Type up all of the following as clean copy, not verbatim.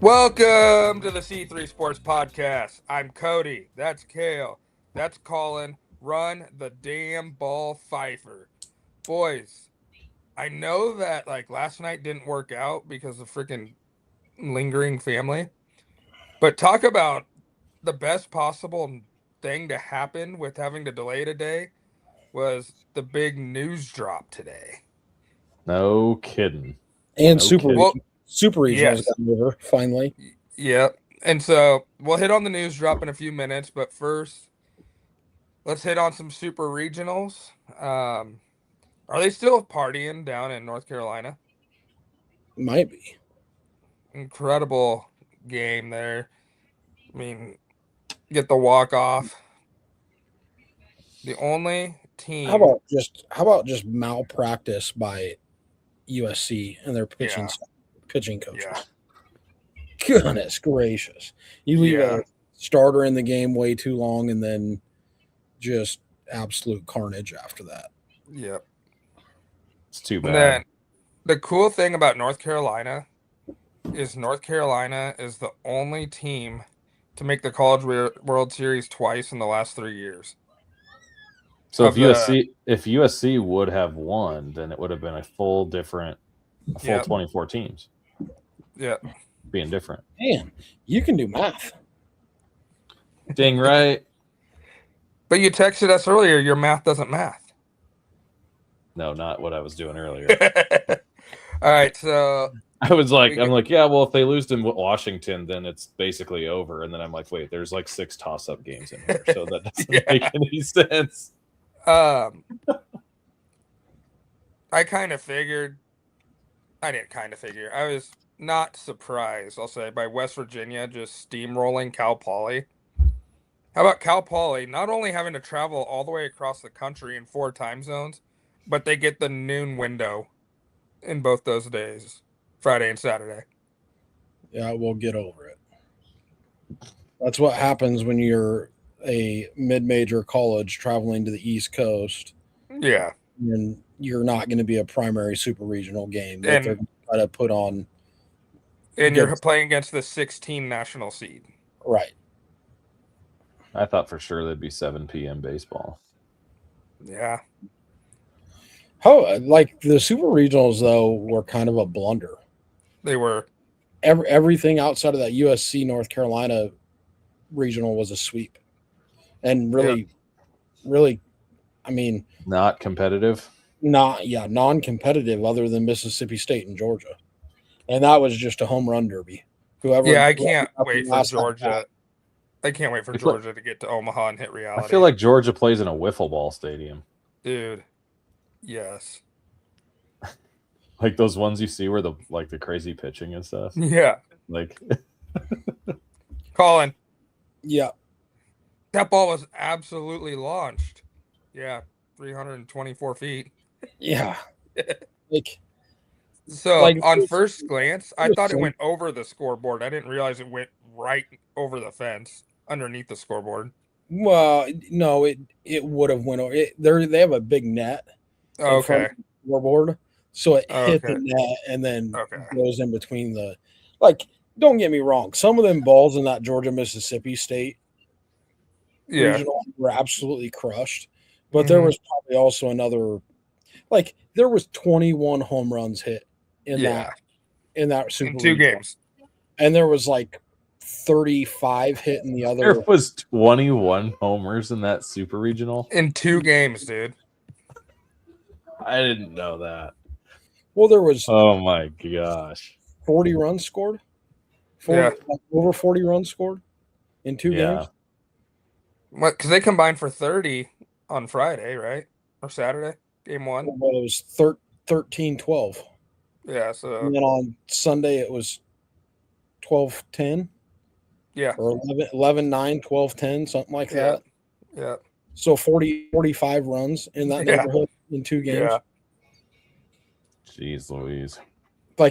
Welcome to the C3 Sports Podcast. I'm Cody. That's Kale. That's Colin. Run the damn ball, Pfeiffer. Boys, I know that last night didn't work out because of freaking lingering family. But talk about the best possible thing to happen with having to delay today was the big news drop today. No kidding. And No super kidding. Well, super regionals yes. got over finally. Yeah. And so we'll hit on the news drop in a few minutes, but first, let's hit on some super regionals. Are they still partying down in North Carolina? Might be. Incredible game there. I mean, get the walk off. The only team. How about just malpractice by USC and their pitching coaches? Yeah. Goodness gracious! You leave Yeah. a starter in the game way too long, and then just absolute carnage after that. Yep. It's too And bad. then the cool thing about North Carolina is the only team to make the College World Series twice in the last 3 years. So of if USC would have won, then it would have been a full 24 teams Yeah. being different. Man, you can do math. Dang right. But you texted us earlier, your math doesn't math. No, not what I was doing earlier. All right, so I'm like, yeah, well, if they lose to Washington, then it's basically over. And then I'm like, wait, there's 6 toss-up games in here, so that doesn't make any sense. I kind of figured. I didn't kind of figure. I was not surprised, I'll say, by West Virginia just steamrolling Cal Poly. How about Cal Poly not only having to travel all the way across the country in 4 time zones, but they get the noon window in both those days, Friday and Saturday. Yeah, we'll get over it. That's what happens when you're a mid-major college traveling to the East Coast. Yeah. And you're not going to be a primary super regional game that And- they're going to try to put on. And you're Good. playing against the 16 national seed. Right. I thought for sure there'd be 7 p.m. baseball. Yeah. The super regionals though were kind of a blunder. They were. Everything outside of that USC North Carolina regional was a sweep, and really, I mean, Not competitive. non-competitive other than Mississippi State and Georgia, and that was just a home run derby. I can't wait for last Georgia. I can't wait for Georgia to get to Omaha and hit reality. I feel like Georgia plays in a wiffle ball stadium. Dude. Yes. Like those ones you see where the crazy pitching and stuff. Yeah. Colin, Yeah, that ball was absolutely launched. Yeah. 324 feet. yeah. So Like, on it's- first glance, I it's thought it like- went over the scoreboard. I didn't realize it went right over the fence underneath the scoreboard. Well, no, it would have went over. They have a big net in front Okay. of the scoreboard, so it hit Okay. the net and then Okay. goes in between the. Don't get me wrong. Some of them balls in that Georgia Mississippi State Yeah. regional were absolutely crushed, but there Mhm. was probably also another. There was 21 home runs hit in Yeah. that Super In 2 Regional. games. And there was 35 hit in the There other. was 21 homers in that super regional. In 2 games, dude. I didn't know that. Well, there was Oh my gosh. 40 runs scored. Yeah. Over 40 runs scored in 2 Yeah. games. What? Because they combined for 30 on Friday, right? Or Saturday, game 1. Well, it was 13-12. Yeah. So And then on Sunday, it was 12-10 yeah. or 11-9, 12-10, something like Yeah. that. Yeah. So 45 runs in that Yeah. neighborhood in 2 games. Yeah. Jeez Louise.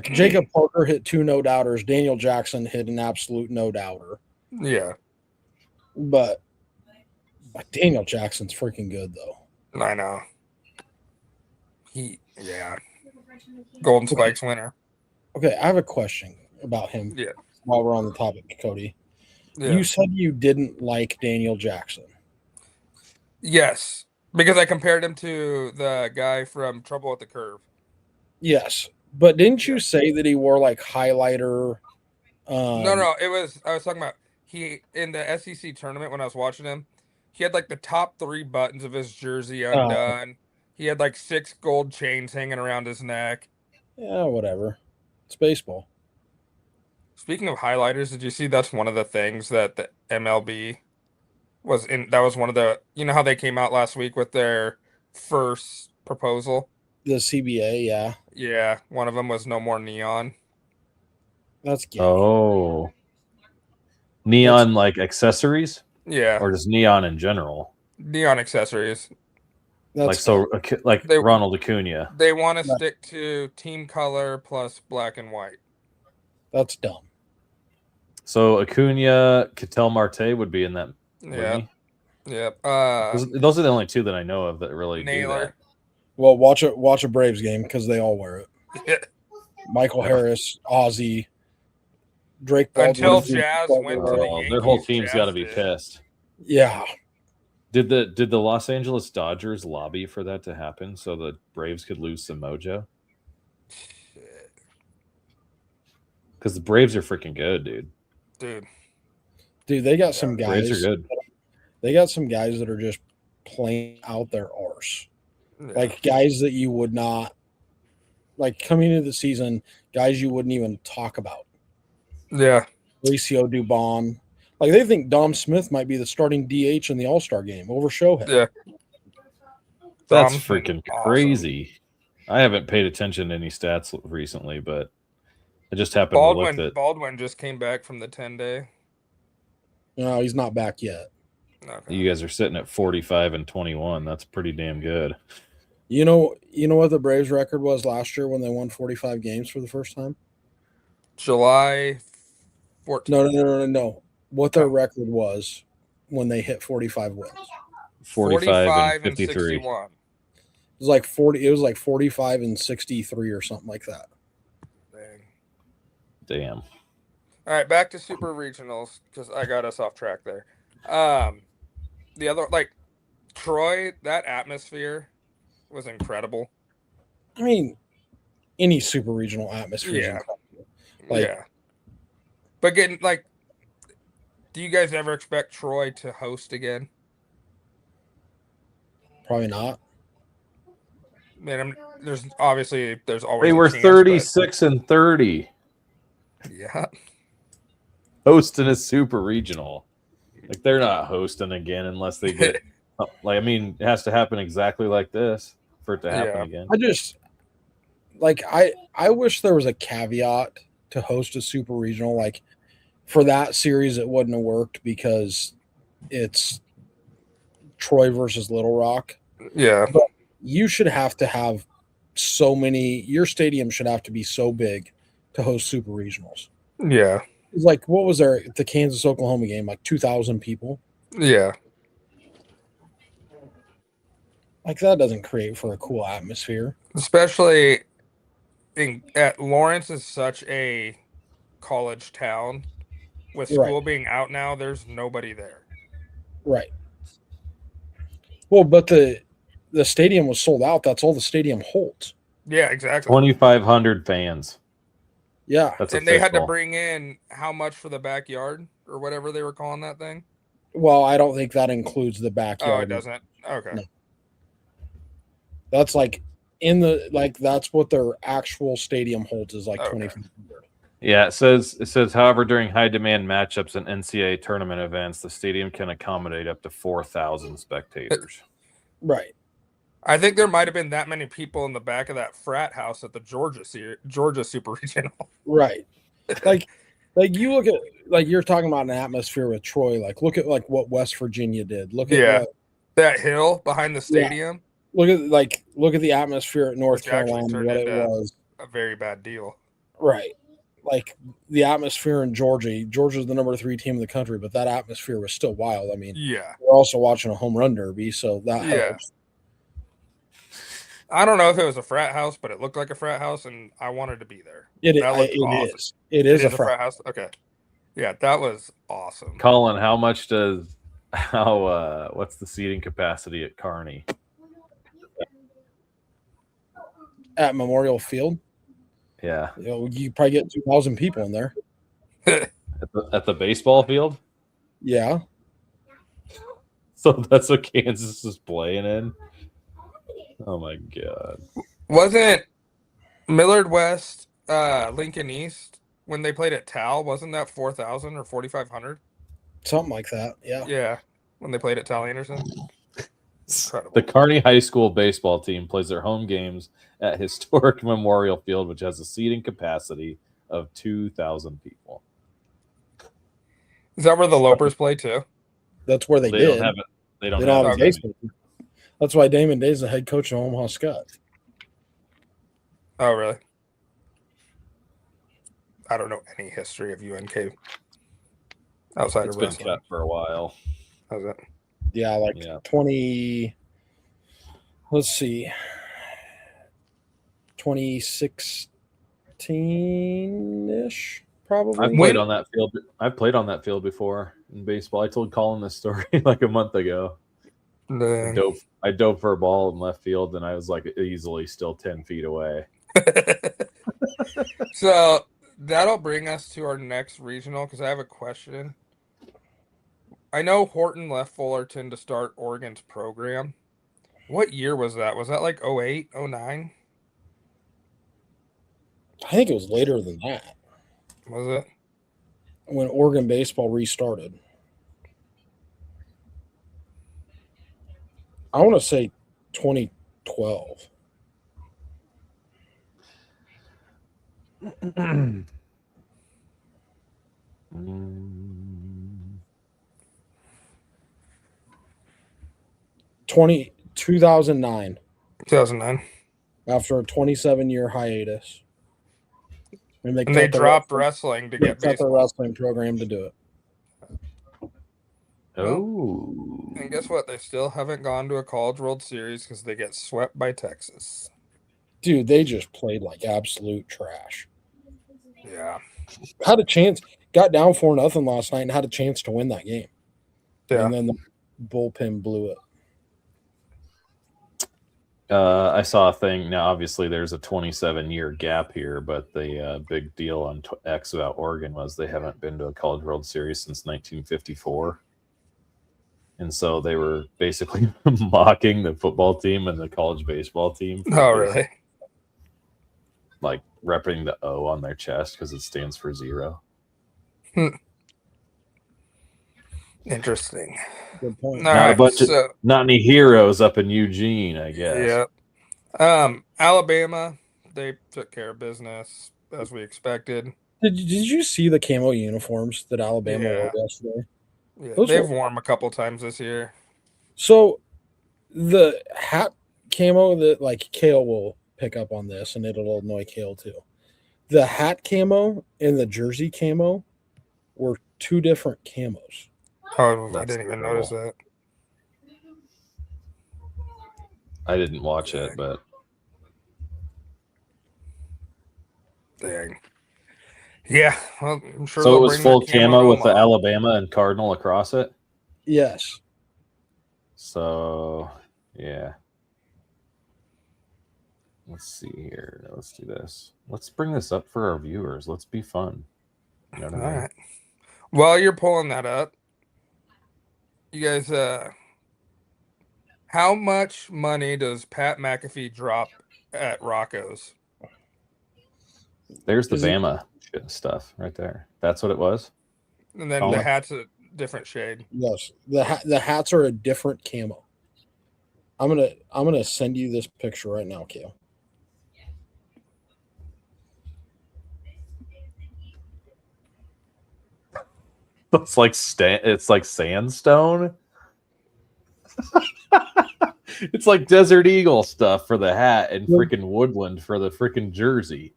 Jacob Parker hit 2 no-doubters. Daniel Jackson hit an absolute no-doubter. Yeah. But Daniel Jackson's freaking good, though. I know. Yeah. Golden Spikes winner. Okay, I have a question about him. Yeah. while we're on the topic, Cody. Yeah. You said you didn't like Daniel Jackson. Yes, because I compared him to the guy from Trouble at the Curve. Yes, but didn't you Yeah. say that he wore like highlighter? No, I was talking about he in the SEC tournament when I was watching him. He had like the top 3 buttons of his jersey undone. He had like 6 gold chains hanging around his neck. Yeah, whatever. It's baseball. Speaking of highlighters, did you see that's one of the things that the MLB was in? That was one of the, you know how they came out last week with their first proposal? The CBA, yeah, Yeah, one of them was no more neon. that's gay. Oh, neon like accessories, Yeah, or just neon in general? neon accessories. That's Like They- Ronald Acuna. They want to Right. stick to team color plus black and white. That's dumb. So Acuna, Ketel Marte would be in that. Yeah, Wouldn't yeah. he? Those are the only 2 that I know of that really do Naylor. Well, watch a Braves game because they all wear it. Yeah. Michael Harris, Ozzy, Drake Baldwin. Until Jazz went to the that. Their whole Yankees, team's Jazz got to be did. pissed. Yeah, Did the Los Angeles Dodgers lobby for that to happen so the Braves could lose some mojo? Because the Braves are freaking good, dude. Dude, they got some guys. Braves are good. They got some guys that are just playing out their arse. yeah. Like guys that you would not like coming into the season, guys you wouldn't even talk about. Yeah. Mauricio Dubon. Like they think Dom Smith might be the starting DH in the All-Star game over Shohei. Yeah. That's Dom's been freaking awesome. crazy. I haven't paid attention to any stats recently, but I just happened to look at. Baldwin just came back from the 10-day. No, he's not back yet. Okay. You guys are sitting at 45 and 21. That's pretty damn good. You know what the Braves record was last year when they won 45 games for the first time? July 14th. No. What their record was when they hit 45 wins. 45 and 53. 61. It was like 40. It was like 45 and 63 or something like that. Dang. Damn. All right, back to super regionals because I got us off track there. The other, like Troy, that atmosphere was incredible. I mean, any super regional atmosphere. Yeah. Like- Yeah. But getting like, do you guys ever expect Troy to host again? Probably not. Man, there's always They a were chance, 36 and 30, but yeah. hosting a super regional. Like they're not hosting again unless they get. Like I mean, it has to happen exactly like this for it to happen Yeah. again. I just like I wish there was a caveat to host a super regional. Like for that series, it wouldn't have worked because it's Troy versus Little Rock. Yeah. You should have to have so many. Your stadium should have to be so big to host super regionals. Yeah. It's like what was there at the Kansas Oklahoma game? Like 2,000 people. Yeah. Like that doesn't create for a cool atmosphere. Especially at Lawrence is such a college town. With Right. school being out now, there's nobody there. Right. Well, but the stadium was sold out. That's all the stadium holds. Yeah, exactly. 2,500 fans. Yeah. That's And they had to official. bring in how much for the backyard or whatever they were calling that thing? Well, I don't think that includes the Oh, backyard. it doesn't. Okay. No. That's like that's what their actual stadium holds is like Okay. 2,500. Yeah, it says, however, during high demand matchups and NCAA tournament events, the stadium can accommodate up to 4,000 spectators. Right. I think there might have been that many people in the back of that frat house at the Georgia Super Regional. Right. Like you look at like you're talking about an atmosphere with Troy. Like look at like what West Virginia did. Look at Yeah. That hill behind the stadium, look at the atmosphere at North Which actually Carolina. turned What it into- was. a very bad deal. Right. Like the atmosphere in Georgia. Georgia's the number 3 team in the country, but that atmosphere was still wild. I mean, Yeah. we're also watching a home run derby, so that Yeah. helps. I don't know if it was a frat house, but it looked like a frat house, and I wanted to be there. It That looked awesome. is. It is a frat. house. Okay. Yeah, that was awesome. Colin, what's the seating capacity at Kearney? At Memorial Field, Yeah. you probably get 2,000 people in there. At the baseball field? Yeah. So that's what Kansas is playing in? Oh my god. Wasn't Millard West, Lincoln East, when they played at Tal, wasn't that 4,000 or 4,500? Something like that. Yeah. Yeah, when they played at Tal Anderson. Incredible. The Kearney High School baseball team plays their home games at historic Memorial Field, which has a seating capacity of 2,000 people. Is that where the Lopers play too? That's where they did. Don't have it. They don't have a it. baseball team. That's why Damon Day's the head coach of Omaha Scott. Oh, really? I don't know any history of UNK outside It's of been wrestling. cut for a while. How's that? Yeah, 20. Let's see, 2016-ish, probably. I've played on that field. I've played on that field before in baseball. I told Colin this story like a month ago. I dove for a ball in left field, and I was like easily still 10 feet away. So that'll bring us to our next regional because I have a question. I know Horton left Fullerton to start Oregon's program. What year was that? Was that like 08, 09? I think it was later than that. Was it? When Oregon baseball restarted. I want to say 2012. Mm. 2009. 2009. After a 27-year hiatus. And they dropped wrestling to get cut the wrestling program to do it. Oh. And guess what? They still haven't gone to a College World Series because they get swept by Texas. Dude, they just played like absolute trash. Yeah. Had a chance, got down 4-0 last night and had a chance to win that game. Yeah. And then the bullpen blew it. I saw a thing. Now, obviously, there's a 27-year gap here, but the big deal on X about Oregon was they haven't been to a College World Series since 1954. And so they were basically mocking the football team and the college baseball team. Oh, really? Like repping the O on their chest because it stands for 0. Interesting. Good point. Not any heroes up in Eugene, I guess. Yeah. Alabama, they took care of business as we expected. Did you see the camo uniforms that Alabama wore yesterday? Yeah, they've worn them a couple times this year. So the hat camo that like Kale will pick up on this, and it'll annoy Kale too. The hat camo and the jersey camo were two different camos. Oh, I didn't even notice that. I didn't watch it, but dang. Yeah, well, I'm sure. So it was full camo with the Alabama and Cardinal across it? Yes. So, yeah. Let's see here. Let's do this. Let's bring this up for our viewers. Let's be fun. You know what I mean? All right. While you're pulling that up, you guys, how much money does Pat McAfee drop at Rocco's? There's the Bama stuff right there. That's what it was. And then the hat's a different shade. Yes, the hats are a different camo. I'm gonna send you this picture right now, Kale. It's like sandstone. It's like Desert Eagle stuff for the hat and freaking woodland for the freaking jersey.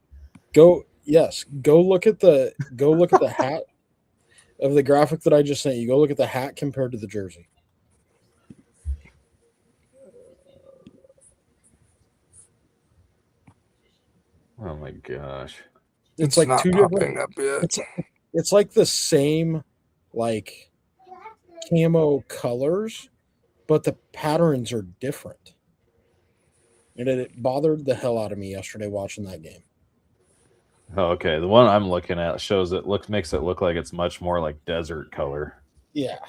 Go look at the hat of the graphic that I just sent you. Go look at the hat compared to the jersey. Oh my gosh. It's like not two popping different up yet. it's like the same like camo colors, but the patterns are different. And it bothered the hell out of me yesterday watching that game. Oh, okay. The one I'm looking at shows makes it look like it's much more like desert color. Yeah.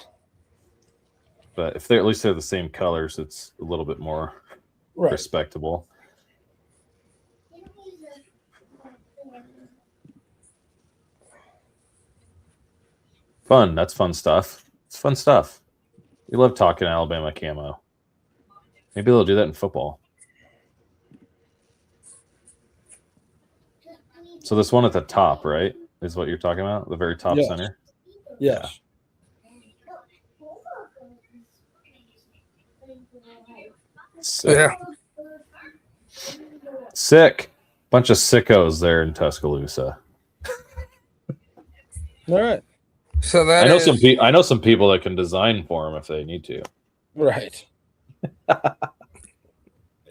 But if they're at least they're the same colors, it's a little bit more respectable. Fun. That's fun stuff. It's fun stuff. We love talking Alabama camo. Maybe they'll do that in football. So this one at the top, right, is what you're talking about? The very top center? Yes. Sick. Yeah. Sick. Bunch of sickos there in Tuscaloosa. All right. So that I know some people that can design for them if they need to. Right.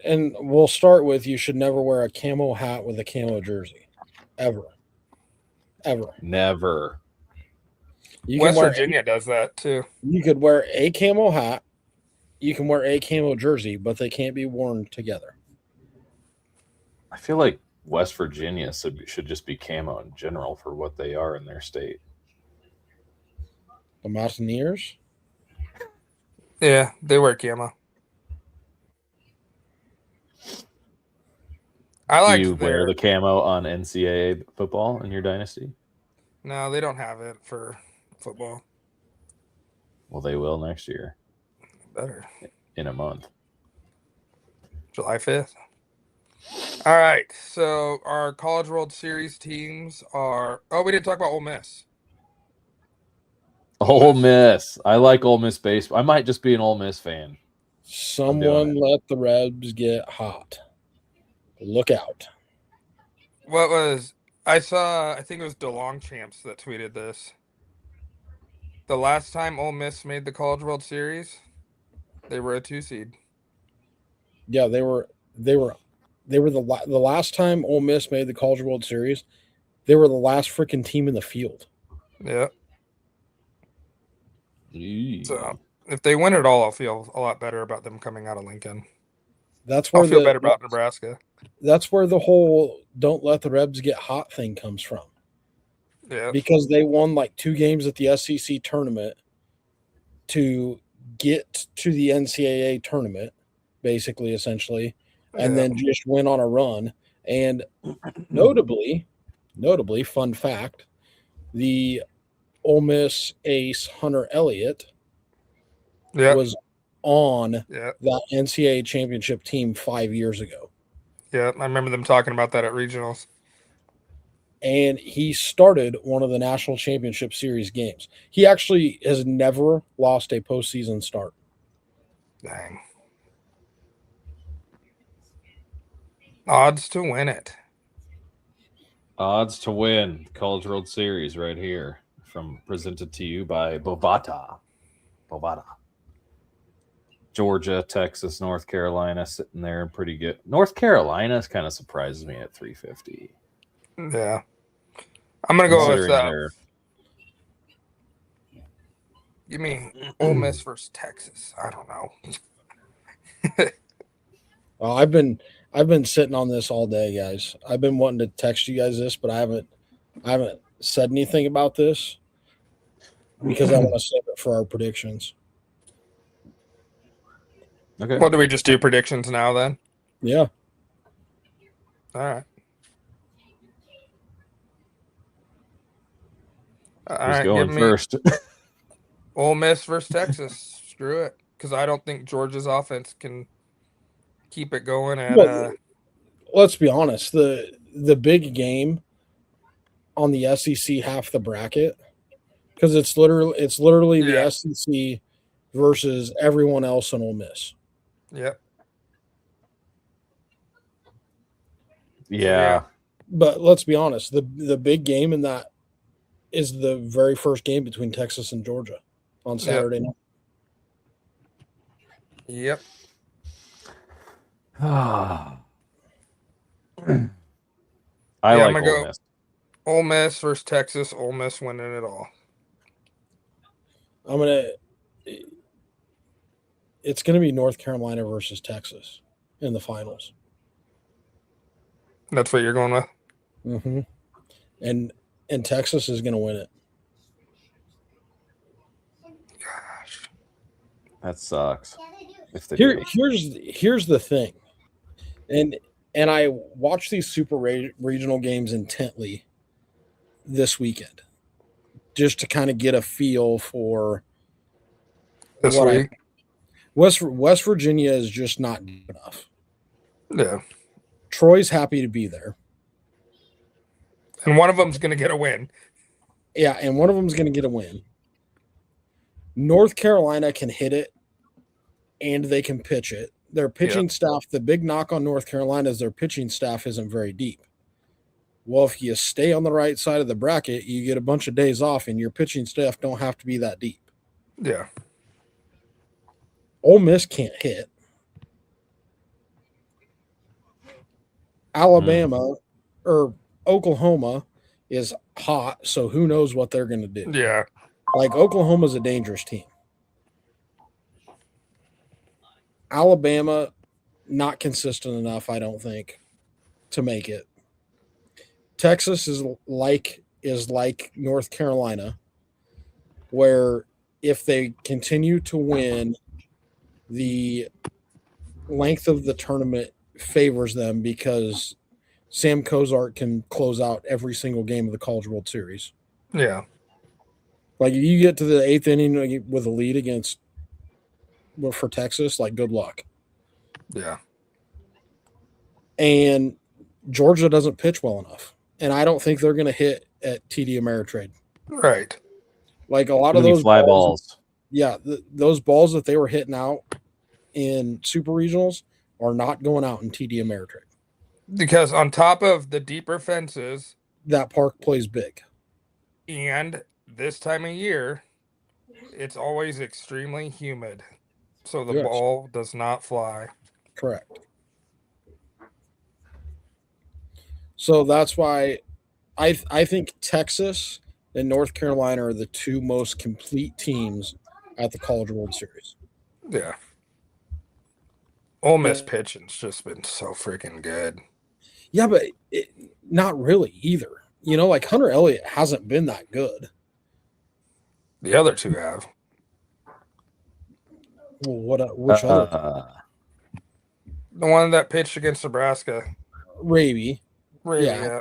And we'll start with you should never wear a camo hat with a camo jersey. Ever. Never. West Virginia does that too. You could wear a camo hat. You can wear a camo jersey, but they can't be worn together. I feel like West Virginia should just be camo in general for what they are in their state. The Mountaineers? Yeah, they wear camo. Do you wear the camo on NCAA football in your dynasty? No, they don't have it for football. Well, they will next year. Better. In a month. July 5th. All right. So our College World Series teams are... Oh, we didn't talk about Ole Miss. Ole Miss. I like Ole Miss baseball. I might just be an Ole Miss fan. Someone let the Rebs get hot. Look out. What was... I think it was DeLong Champs that tweeted this. The last time Ole Miss made the College World Series, they were a 2 seed. Yeah, they were the last time Ole Miss made the College World Series. They were the last freaking team in the field. Yeah. So if they win it all, I'll feel a lot better about them coming out of Lincoln. That's where I'll feel better about Nebraska. That's where the whole "don't let the Rebs get hot" thing comes from. Yeah. Because they won like 2 games at the SEC tournament to get to the NCAA tournament, basically, essentially, and then just went on a run. And notably, fun fact, the Ole Miss ace Hunter Elliott was on that NCAA championship team 5 years ago. Yeah, I remember them talking about that at regionals. And he started one of the National Championship Series games. He actually has never lost a postseason start. Dang. Odds to win it. Odds to win the College World Series right here, presented to you by Bovada. Georgia, Texas, North Carolina sitting there pretty good. North Carolina kind of surprises me at 350. Yeah. I'm going to go with give me Ole Miss versus Texas. I don't know. Well, I've been sitting on this all day, guys. I've been wanting to text you guys this, but I haven't said anything about this because I want to save it for our predictions. Okay. What do we just do predictions now then? Yeah. All right. Who's going first? Ole Miss versus Texas. Screw it. Because I don't think Georgia's offense can keep it going. And let's be honest, the big game on the SEC half the bracket, because it's literally the SEC versus everyone else in Ole Miss. Yep. Yeah. But let's be honest, the big game in that is the very first game between Texas and Georgia on Saturday night. Yep. I like Ole Miss. Ole Miss versus Texas. Ole Miss winning it all. It's gonna be North Carolina versus Texas in the finals. That's what you're going with? Mm-hmm. And Texas is gonna win it. Gosh. That sucks. If they do. Here's the thing, and I watched these super regional games intently this weekend, just to kind of get a feel for This what week? West Virginia is just not good enough. Yeah. Troy's happy to be there. And one of them's going to get a win. Yeah, and one of them's going to get a win. North Carolina can hit it, and they can pitch it. Their pitching staff, the big knock on North Carolina is their pitching staff isn't very deep. Well, if you stay on the right side of the bracket, you get a bunch of days off, and your pitching staff don't have to be that deep. Yeah. Ole Miss can't hit. Alabama or Oklahoma is hot, so who knows what they're going to do. Yeah. Like, Oklahoma's a dangerous team. Alabama, not consistent enough, I don't think, to make it. Texas is like North Carolina, where if they continue to win, the length of the tournament favors them because Sam Kozart can close out every single game of the College World Series. Yeah. Like, if you get to the 8th inning with a lead for Texas, like, good luck. Yeah. And Georgia doesn't pitch well enough. And I don't think they're going to hit at TD Ameritrade. Right. Like, a lot of those fly balls. Yeah, those balls that they were hitting out in super regionals are not going out in TD Ameritrade. Because on top of the deeper fences, that park plays big. And this time of year, it's always extremely humid. So the ball does not fly. Correct. So that's why I think Texas and North Carolina are the two most complete teams at the College World Series. Yeah. Ole Miss pitching's just been so freaking good. Yeah, but not really either. You know, like, Hunter Elliott hasn't been that good. The other two have. Well, which other? The one that pitched against Nebraska. Raby. Yeah.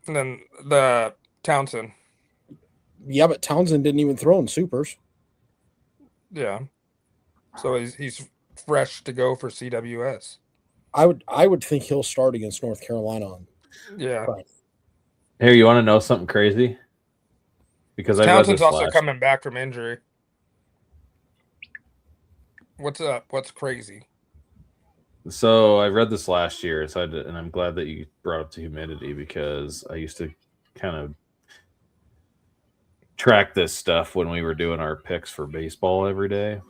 And then the Townsend. Yeah, but Townsend didn't even throw in supers. Yeah. So he's fresh to go for CWS. I would think he'll start against North Carolina. Yeah. Here, you want to know something crazy? Because Townsend's also coming back from injury. What's up? What's crazy? So I read this last year, and I'm glad that you brought up the humidity, because I used to kind of track this stuff when we were doing our picks for baseball every day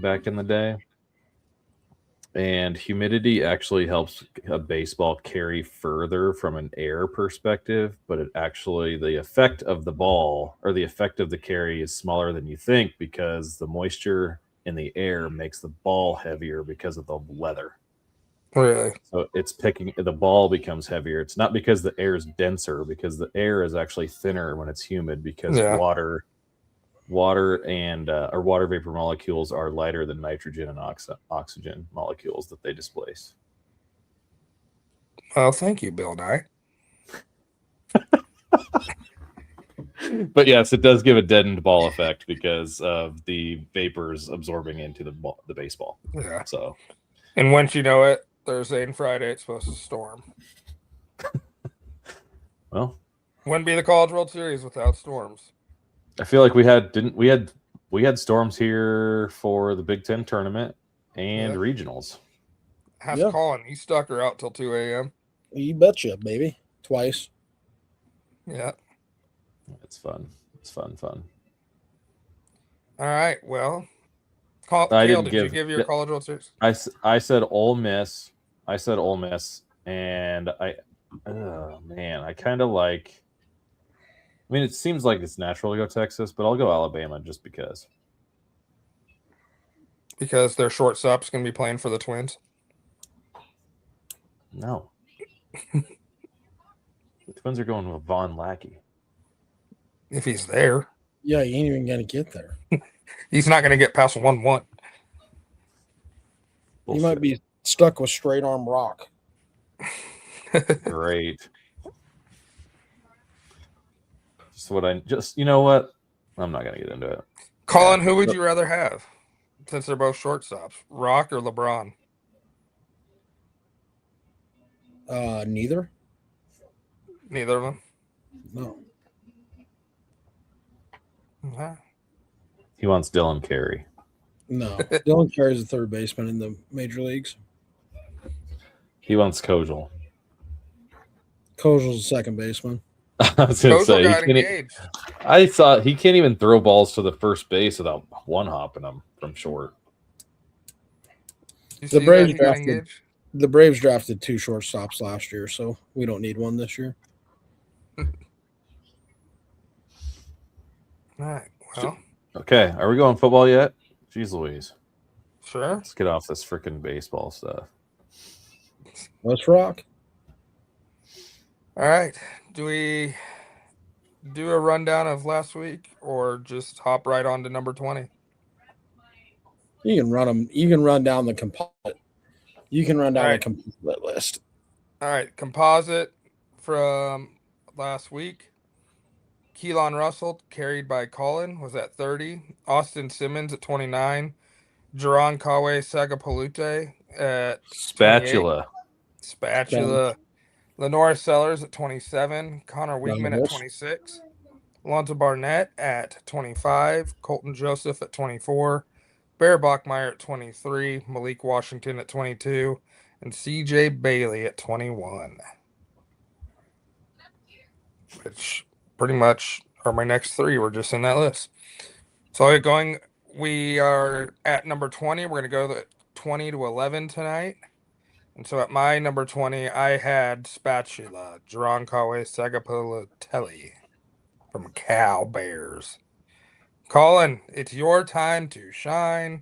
back in the day. And humidity actually helps a baseball carry further from an air perspective, but the effect of the ball, or the effect of the carry, is smaller than you think, because the moisture in the air makes the ball heavier because of the weather. Really? So the ball becomes heavier. It's not because the air is denser, because the air is actually thinner when it's humid, because water and or water vapor molecules are lighter than nitrogen and oxygen molecules that they displace. Well, thank you, Bill Nye. But yes, it does give a deadened ball effect because of the vapors absorbing into the baseball. Yeah. So, and once you know it, Thursday and Friday it's supposed to storm. Well, wouldn't be the College World Series without storms. I feel like we had storms here for the Big Ten tournament and regionals. Ask Colin. He stuck her out till 2 a.m. You betcha, baby. Twice. Yeah. It's fun. It's fun. All right. Well, did you give your College World Series? I said Ole Miss. And Oh man, I kind of like. I mean, it seems like it's natural to go Texas, but I'll go Alabama just because. Because their shortstop's going to be playing for the Twins. No, the Twins are going with Von Lackey. If he's there, Yeah, you ain't even gonna get there. he's not going to get past 1-1. You might be stuck with straight arm rock. Great. You know what? I'm not gonna get into it. Colin, who would you rather have? Since they're both shortstops, Rock or LeBron? Neither. Neither of them. No. Okay. He wants Dylan Carey. No. Dylan Carey's a third baseman in the major leagues. He wants Kojal. Kojal's a second baseman. I was gonna Kojal say got engaged. I thought he can't even throw balls to the first base without one hopping them from short. You The see Braves that he got drafted- engaged? The Braves drafted 2 shortstops last year, so we don't need one this year. All right. Well, Okay, are we going football yet? Jeez Louise. sure. Let's get off this freaking baseball stuff. Let's rock. All right. Do we do a rundown of last week or just hop right on to number 20? You can run them. You can run down the composite. You can run down All right. the composite list. All right. Composite from last week. Keelan Russell, carried by Colin, was at 30. Austin Simmons at 29. Jaron Kawe Sagapalute at Spatula. Spatula. Lenora Sellers at 27. Connor Weigman at Nice. 26. Alonzo Barnett at 25. Colton Joseph at 24. Bear Bachmeyer at 23. Malik Washington at 22. And CJ Bailey at 21. Which pretty much are my next 3. We're just in that list. So I'll get going. We are at number 20. We're going to go to 20 to 11 tonight. And so at my number 20, I had Spatula, Jaron Kawe Sagapalatelli from Cal Bears. Colin, it's your time to shine.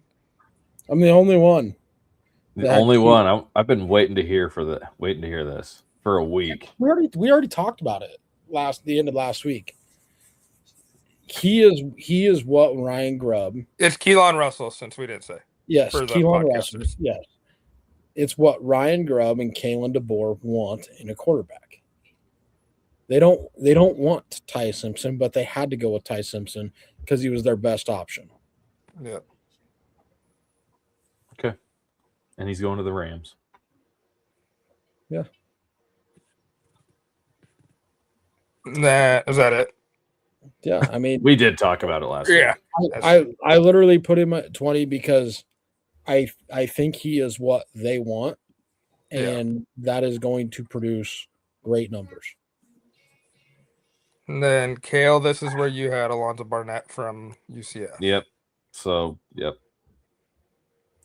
I'm the only one. The That only key- one. I've been waiting to hear this for a week. We already talked about it the end of last week. He is what Ryan Grubb. It's Keelan Russell, since we didn't say. Yes, For the Keelan Russell. podcasters. Yes, it's what Ryan Grubb and Kalen DeBoer want in a quarterback. They don't want Ty Simpson, but they had to go with Ty Simpson because he was their best option. Yeah. Okay. And he's going to the Rams. Is that it? Yeah, I mean, We did talk about it last week. Yeah. I literally put him at 20 because I think he is what they want, and that is going to produce great numbers. And then, Kale, this is where you had Alonzo Barnett from UCF. Yep. So, yep.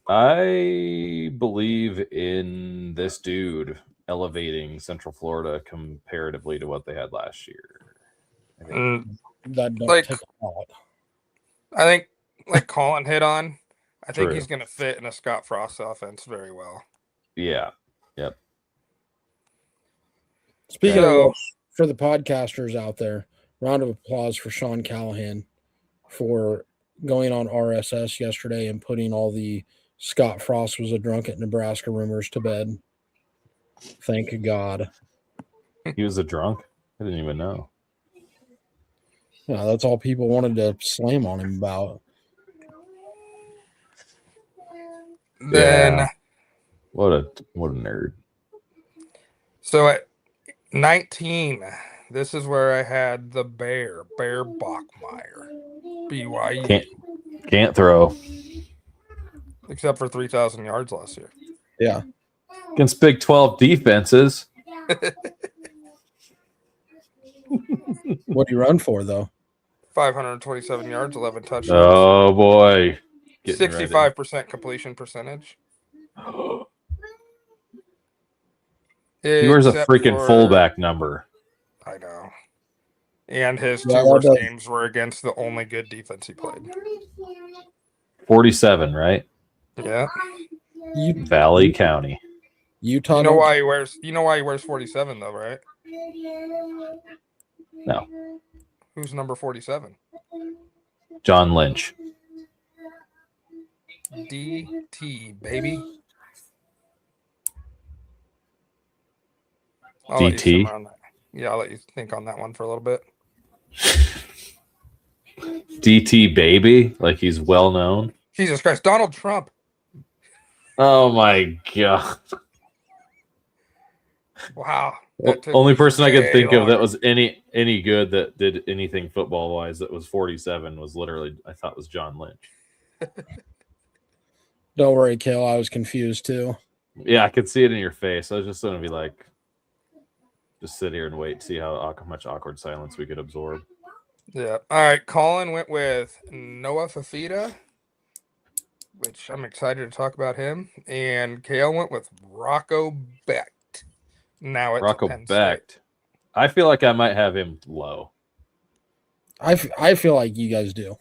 I believe in this dude elevating Central Florida comparatively to what they had last year. I think. That don't Like- take a lot. I think, like Colin hit on, I think True. he's going to fit in a Scott Frost offense very well. Yeah. Yep. Speaking So- of which, for the podcasters out there, round of applause for Sean Callahan for going on RSS yesterday and putting all the Scott Frost was a drunk at Nebraska rumors to bed. Thank God. He was a drunk. I didn't even know. Yeah, that's all people wanted to slam on him about. Then, Yeah. What a nerd. so at 19, this is where I had the Bear Bachmeyer, BYU, Can't throw. except for 3,000 yards last year. Yeah. Against Big 12 defenses. What do you run for, though? 527 yards, 11 touchdowns, Oh boy. Getting 65% completion percentage. He wears a Except freaking for- fullback number. I know. And his Yeah, two worst that- games were against the only good defense he played. 47, right? Yeah. Valley County. Utah. You know why he wears 47 though, right? No. Who's number 47? John Lynch. DT, baby. DT? I'll let you think on that one for a little bit. DT baby, like he's well known. Jesus Christ, Donald Trump. Oh my god! Wow. Only person I could way think of that longer. was any good that did anything football wise that was 47 was literally I thought was John Lynch. Don't worry, Kale. I was confused too. Yeah, I could see it in your face. I was just going to be like, just sit here and wait, see how much awkward silence we could absorb. Yeah. All right. Colin went with Noah Fafita, which I'm excited to talk about him. And Kale went with Rocco Becht. Now it's Rocco Penn State. Becht. I feel like I might have him low. I feel like you guys do.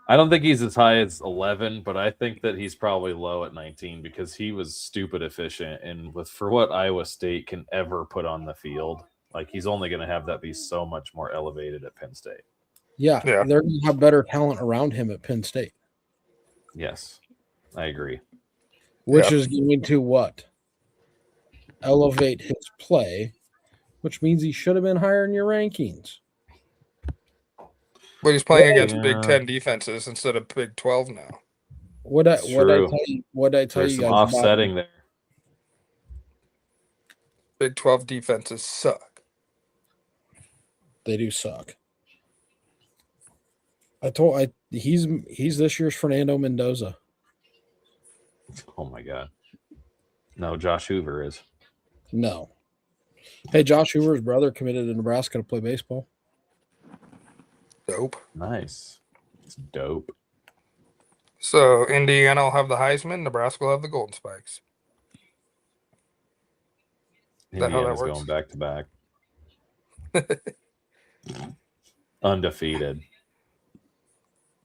I don't think he's as high as 11, but I think that he's probably low at 19 because he was stupid efficient. And for what Iowa State can ever put on the field, like he's only going to have that be so much more elevated at Penn State. Yeah, Yeah. they're going to have better talent around him at Penn State. Yes, I agree. Which Yeah. is going to what? Elevate his play, which means he should have been higher in your rankings. But he's playing Yeah. against Big Ten defenses instead of Big 12 now. What I True. tell There's you some guys offsetting about, there. Big 12 defenses suck. they do suck. He's this year's Fernando Mendoza. Oh my god. No, Josh Hoover is. No. Hey, Josh Hoover's brother committed to Nebraska to play baseball. Dope. Nice. It's dope. So Indiana will have the Heisman. Nebraska will have the Golden Spikes. Is that how that Indiana's works? going back to back. Undefeated.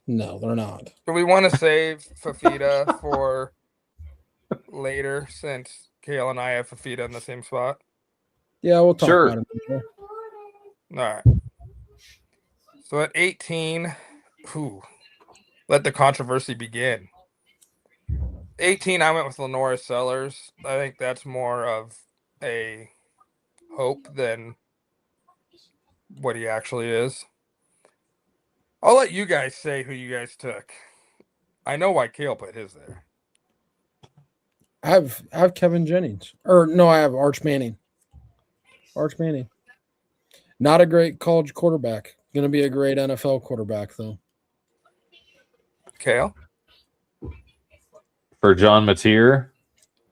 No, they're not. Do we want to save Fafita for later since Kale and I have Fafita in the same spot? Yeah, we'll talk Sure. about it later. All right. So at 18, let the controversy begin. 18, I went with Lenora Sellers. I think that's more of a hope than what he actually is. I'll let you guys say who you guys took. I know why Kale put his there. I have Kevin Jennings. Or no, I have Arch Manning. Arch Manning. Not a great college quarterback. Going to be a great NFL quarterback, though. Kale? For John Mateer,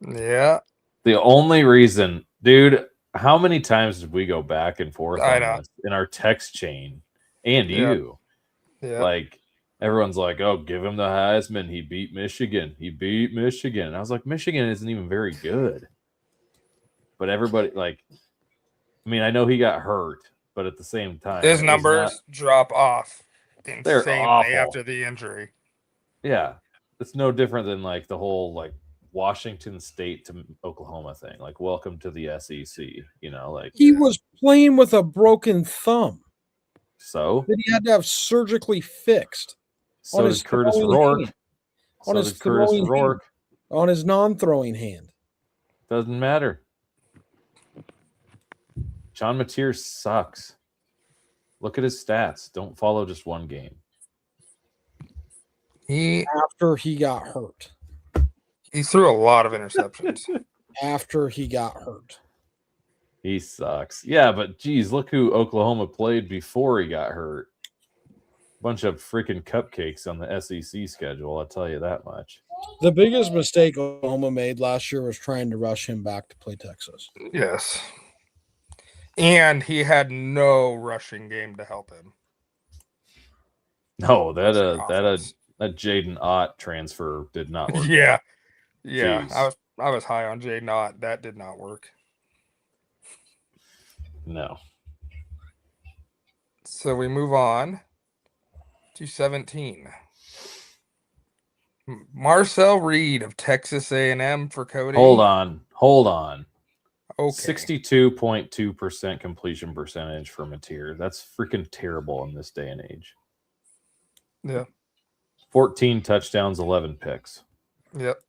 Yeah. the only reason, dude, how many times did we go back and forth I on know. this in our text chain? And Yeah. you. Yeah. Like, everyone's like, oh, give him the Heisman. He beat Michigan. He beat Michigan. And I was like, Michigan isn't even very good. But everybody, like, I mean, I know he got hurt, but at the same time, His it was numbers drop off They're insanely awful. after the injury. yeah, it's no different than like the whole like Washington State to Oklahoma thing. Like, welcome to the SEC. You know, like He was playing with a broken thumb so. that he had to have surgically fixed So on did his Curtis throwing Rourke. hand. So On his did Curtis throwing Rourke. on his non-throwing hand. Doesn't matter. John Mateer sucks. Look at his stats. Don't follow just one game. He After he got hurt. threw a lot of interceptions. After he got hurt. He sucks. Yeah, but geez, look who Oklahoma played before he got hurt. Bunch of freaking cupcakes on the SEC schedule, I'll tell you that much. The biggest mistake Oklahoma made last year was trying to rush him back to play Texas. Yes. And he had no rushing game to help him. No, Rushing offense. that Jaden Ott transfer did not work. Yeah. Yeah. Jeez. I was I was high on Jay Knott. That did not work. No. So we move on to 17. Marcel Reed of Texas A&M for Cody. Hold on. Okay. 62.2% completion percentage for Mateer. That's freaking terrible in this day and age. Yeah. 14 touchdowns, 11 picks. Yep.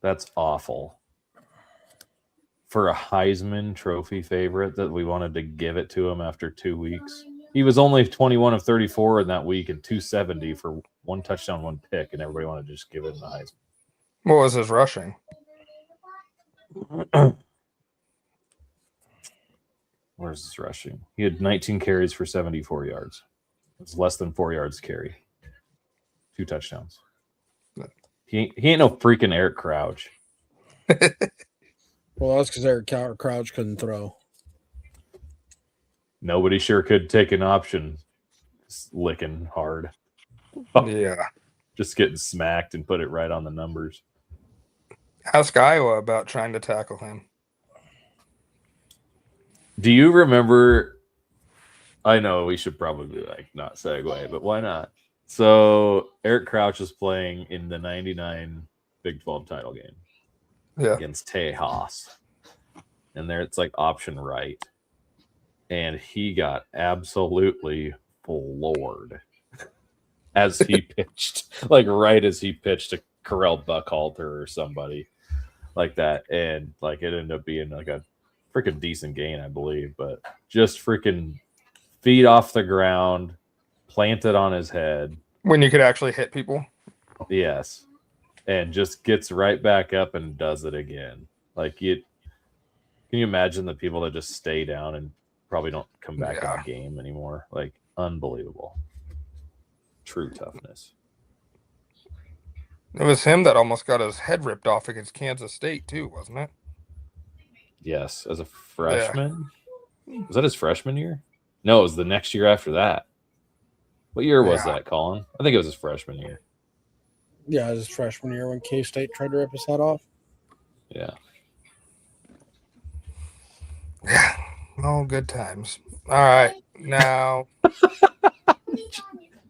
That's awful. For a Heisman Trophy favorite that we wanted to give it to him after 2 weeks. He was only 21 of 34 in that week and 270 for 1 touchdown, 1 pick, and everybody wanted to just give him the Heisman. What was his rushing? Where's his rushing? He had 19 carries for 74 yards. It's less than 4 yards carry. 2 touchdowns. He ain't no freaking Eric Crouch. Well, that's because Eric Crouch couldn't throw. Nobody sure could take an option. Just licking hard. Yeah. Just getting smacked and put it right on the numbers. Ask Iowa about trying to tackle him. Do you remember? I know we should probably not segue, but why not? So Eric Crouch is playing in the 99 Big 12 title game against Tejas. And there it's like option right. And he got absolutely floored as he pitched, like right as he pitched to Correll Buckhalter or somebody like that. And like it ended up being like a freaking decent gain, I believe, but just freaking feet off the ground, planted on his head. When you could actually hit people? Yes. And just gets right back up and does it again. Like can you imagine the people that just stay down and probably don't come back in the game anymore? Like unbelievable. True toughness. It was him that almost got his head ripped off against Kansas State too, wasn't it? Yes, as a freshman. Yeah. Was that his freshman year? No, it was the next year after that. What year was that, Colin? I think it was his freshman year. Yeah, it was his freshman year when K-State tried to rip his head off. Yeah. Yeah. Oh, good times. All right. Now.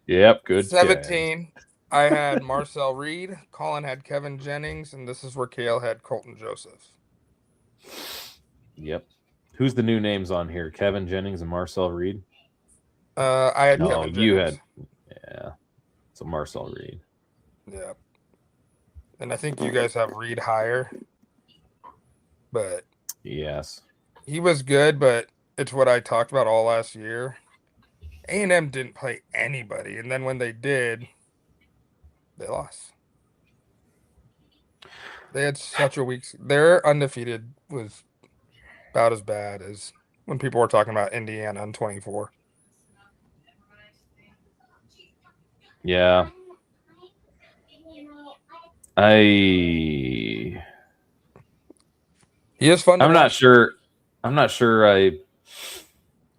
Yep, good 17. times. I had Marcel Reed. Colin had Kevin Jennings. And this is where Kale had Colton Joseph. Yep. Who's the new names on here? Kevin Jennings and Marcel Reed? I had Kevin you Jennings. Yeah. So Marcel Reed. Yeah. And I think you guys have Reed higher. But yes. He was good, but it's what I talked about all last year. A&M didn't play anybody, and then when they did, they lost. They had such a weak. Their undefeated was about as bad as when people were talking about Indiana in 24. Yeah. He is fun. I'm not sure I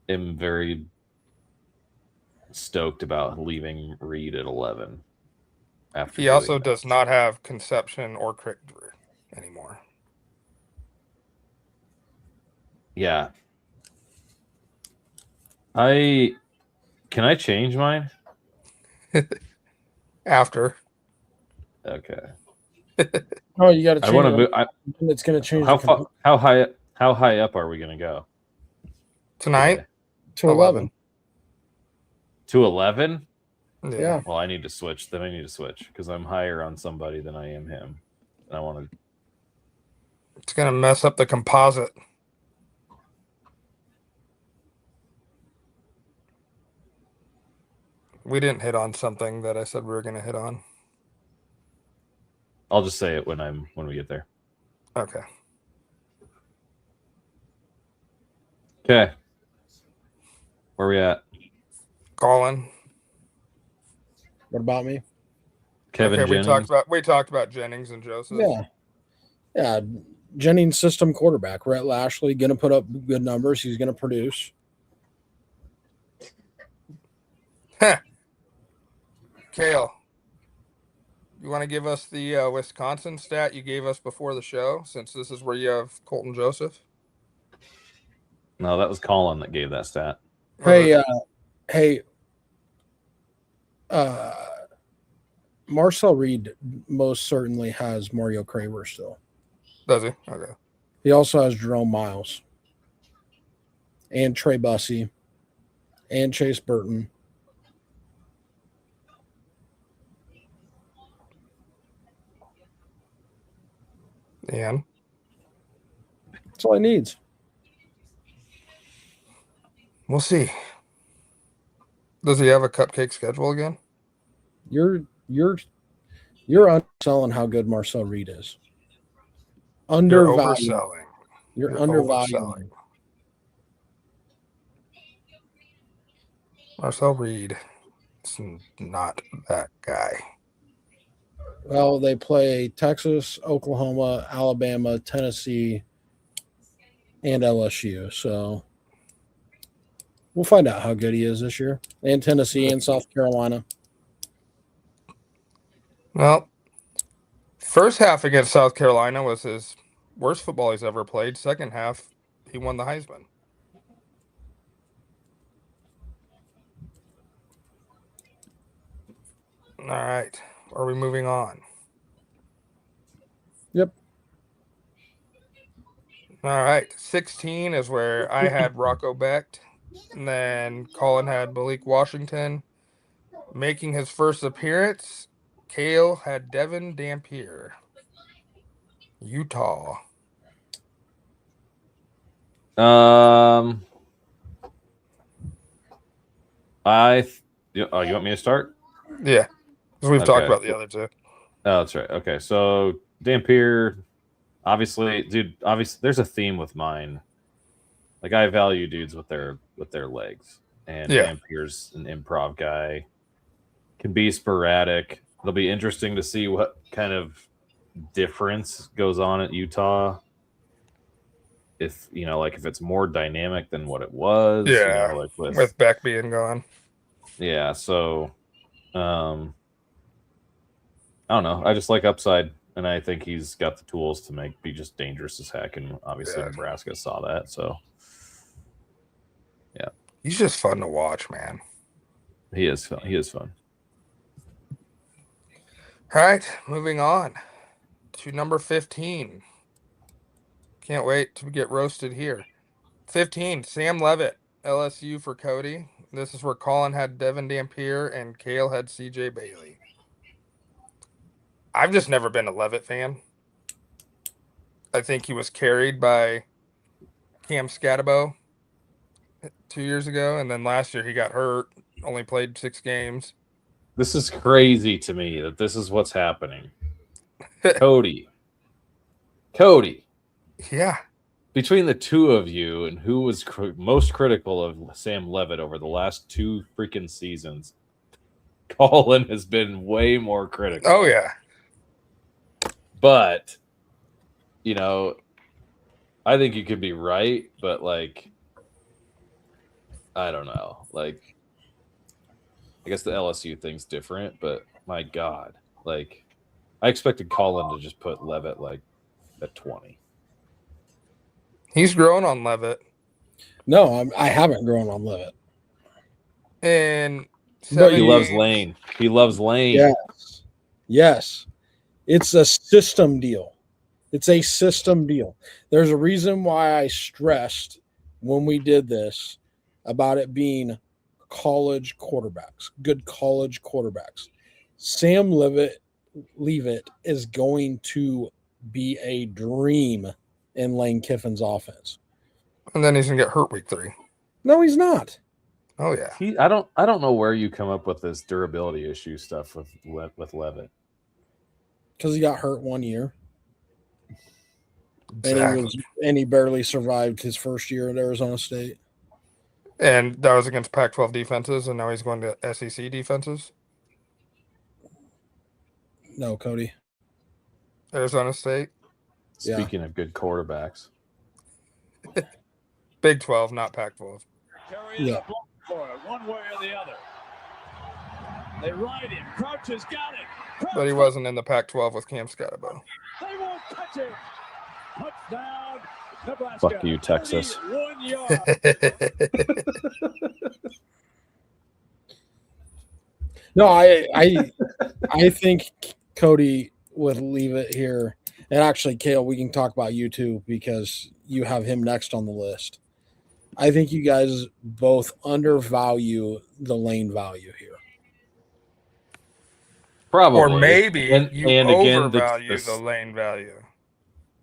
am very stoked about leaving Reed at 11. After he also does not have Conception or Crickdrew anymore. Yeah. Can I change mine? After. Okay. Oh, you got to change. I want to move. It's going to change. How high up are we going to go tonight? To 11. To 11? Yeah. Well, I need to switch. Then I need to switch because I'm higher on somebody than I am him. And I want to. It's going to mess up the composite. We didn't hit on something that I said we were going to hit on. I'll just say it when we get there. Okay. Okay. Where are we at? Colin. What about me? Kevin Jennings. We talked about Jennings and Joseph. Yeah. Jennings system quarterback. Rhett Lashley going to put up good numbers. He's going to produce. Kale. You want to give us the Wisconsin stat you gave us before the show, since this is where you have Colton Joseph? No, that was Colin that gave that stat. Hey, Marcel Reed most certainly has Mario Craver still. Does he? Okay. He also has Jerome Miles and Trey Bussey and Chase Burton. And That's all he needs. we'll see. Does he have a cupcake schedule again? You're underselling how good Marcel Reed is. Undervalued. You're overselling. You're undervalued. Overselling. Marcel Reed is not that guy. Well, they play Texas, Oklahoma, Alabama, Tennessee, and LSU. So we'll find out how good he is this year. And Tennessee and South Carolina. Well, first half against South Carolina was his worst football he's ever played. Second half, he won the Heisman. All right. Are we moving on? Yep. All right. 16 is where I had Rocco Becht. And then Colin had Malik Washington. Making his first appearance, Kale had Devin Dampier. Utah. You want me to start? Yeah. Because we've talked about the other two. Oh, that's right. Okay. So Dampier, obviously, there's a theme with mine. Like, I value dudes with their legs. And Dampier's an improv guy. Can be sporadic. It'll be interesting to see what kind of difference goes on at Utah. If if it's more dynamic than what it was. Yeah. Like with Beck being gone. Yeah. So, I don't know. I just like upside, and I think he's got the tools to be just dangerous as heck. And obviously, Nebraska saw that. So, yeah, he's just fun to watch, man. He is fun. He is fun. All right, moving on to number 15. Can't wait to get roasted here. 15, Sam Levitt, LSU for Cody. This is where Colin had Devin Dampier and Kale had CJ Bailey. I've just never been a Levitt fan. I think he was carried by Cam Scatabo 2 years ago, and then last year he got hurt, only played 6 games. This is crazy to me that this is what's happening. Cody. Yeah. Between the two of you and who was most critical of Sam Levitt over the last 2 freaking seasons, Colin has been way more critical. Oh, yeah. But, I think you could be right, but, I don't know. I guess the LSU thing's different, but my God. I expected Colin to just put Levitt, at 20. He's grown on Levitt. No, I haven't grown on Levitt. And but he loves Lane. He loves Lane. Yes. It's a system deal. It's a system deal. There's a reason why I stressed when we did this about it being college quarterbacks, good college quarterbacks. Sam Levitt is going to be a dream in Lane Kiffin's offense. And then he's going to get hurt week 3. No, he's not. Oh, yeah. I don't know where you come up with this durability issue stuff with Levitt. Because he got hurt 1 year. Exactly. And he barely survived his first year at Arizona State. And that was against Pac-12 defenses, and now he's going to SEC defenses? No, Cody. Arizona State? Speaking of good quarterbacks. Big 12, not Pac-12. Yeah. For it, one way or the other. They ride him. Crouch has got it. Crouch But he wasn't in the Pac-12 with Cam Scotabo. They won't catch him. Touchdown, Nebraska. Fuck you, Texas. 31 yards. No, I think Cody would leave it here. And actually, Kale, we can talk about you too because you have him next on the list. I think you guys both undervalue the lane value here. Probably. Or maybe you overvalue the the lane value.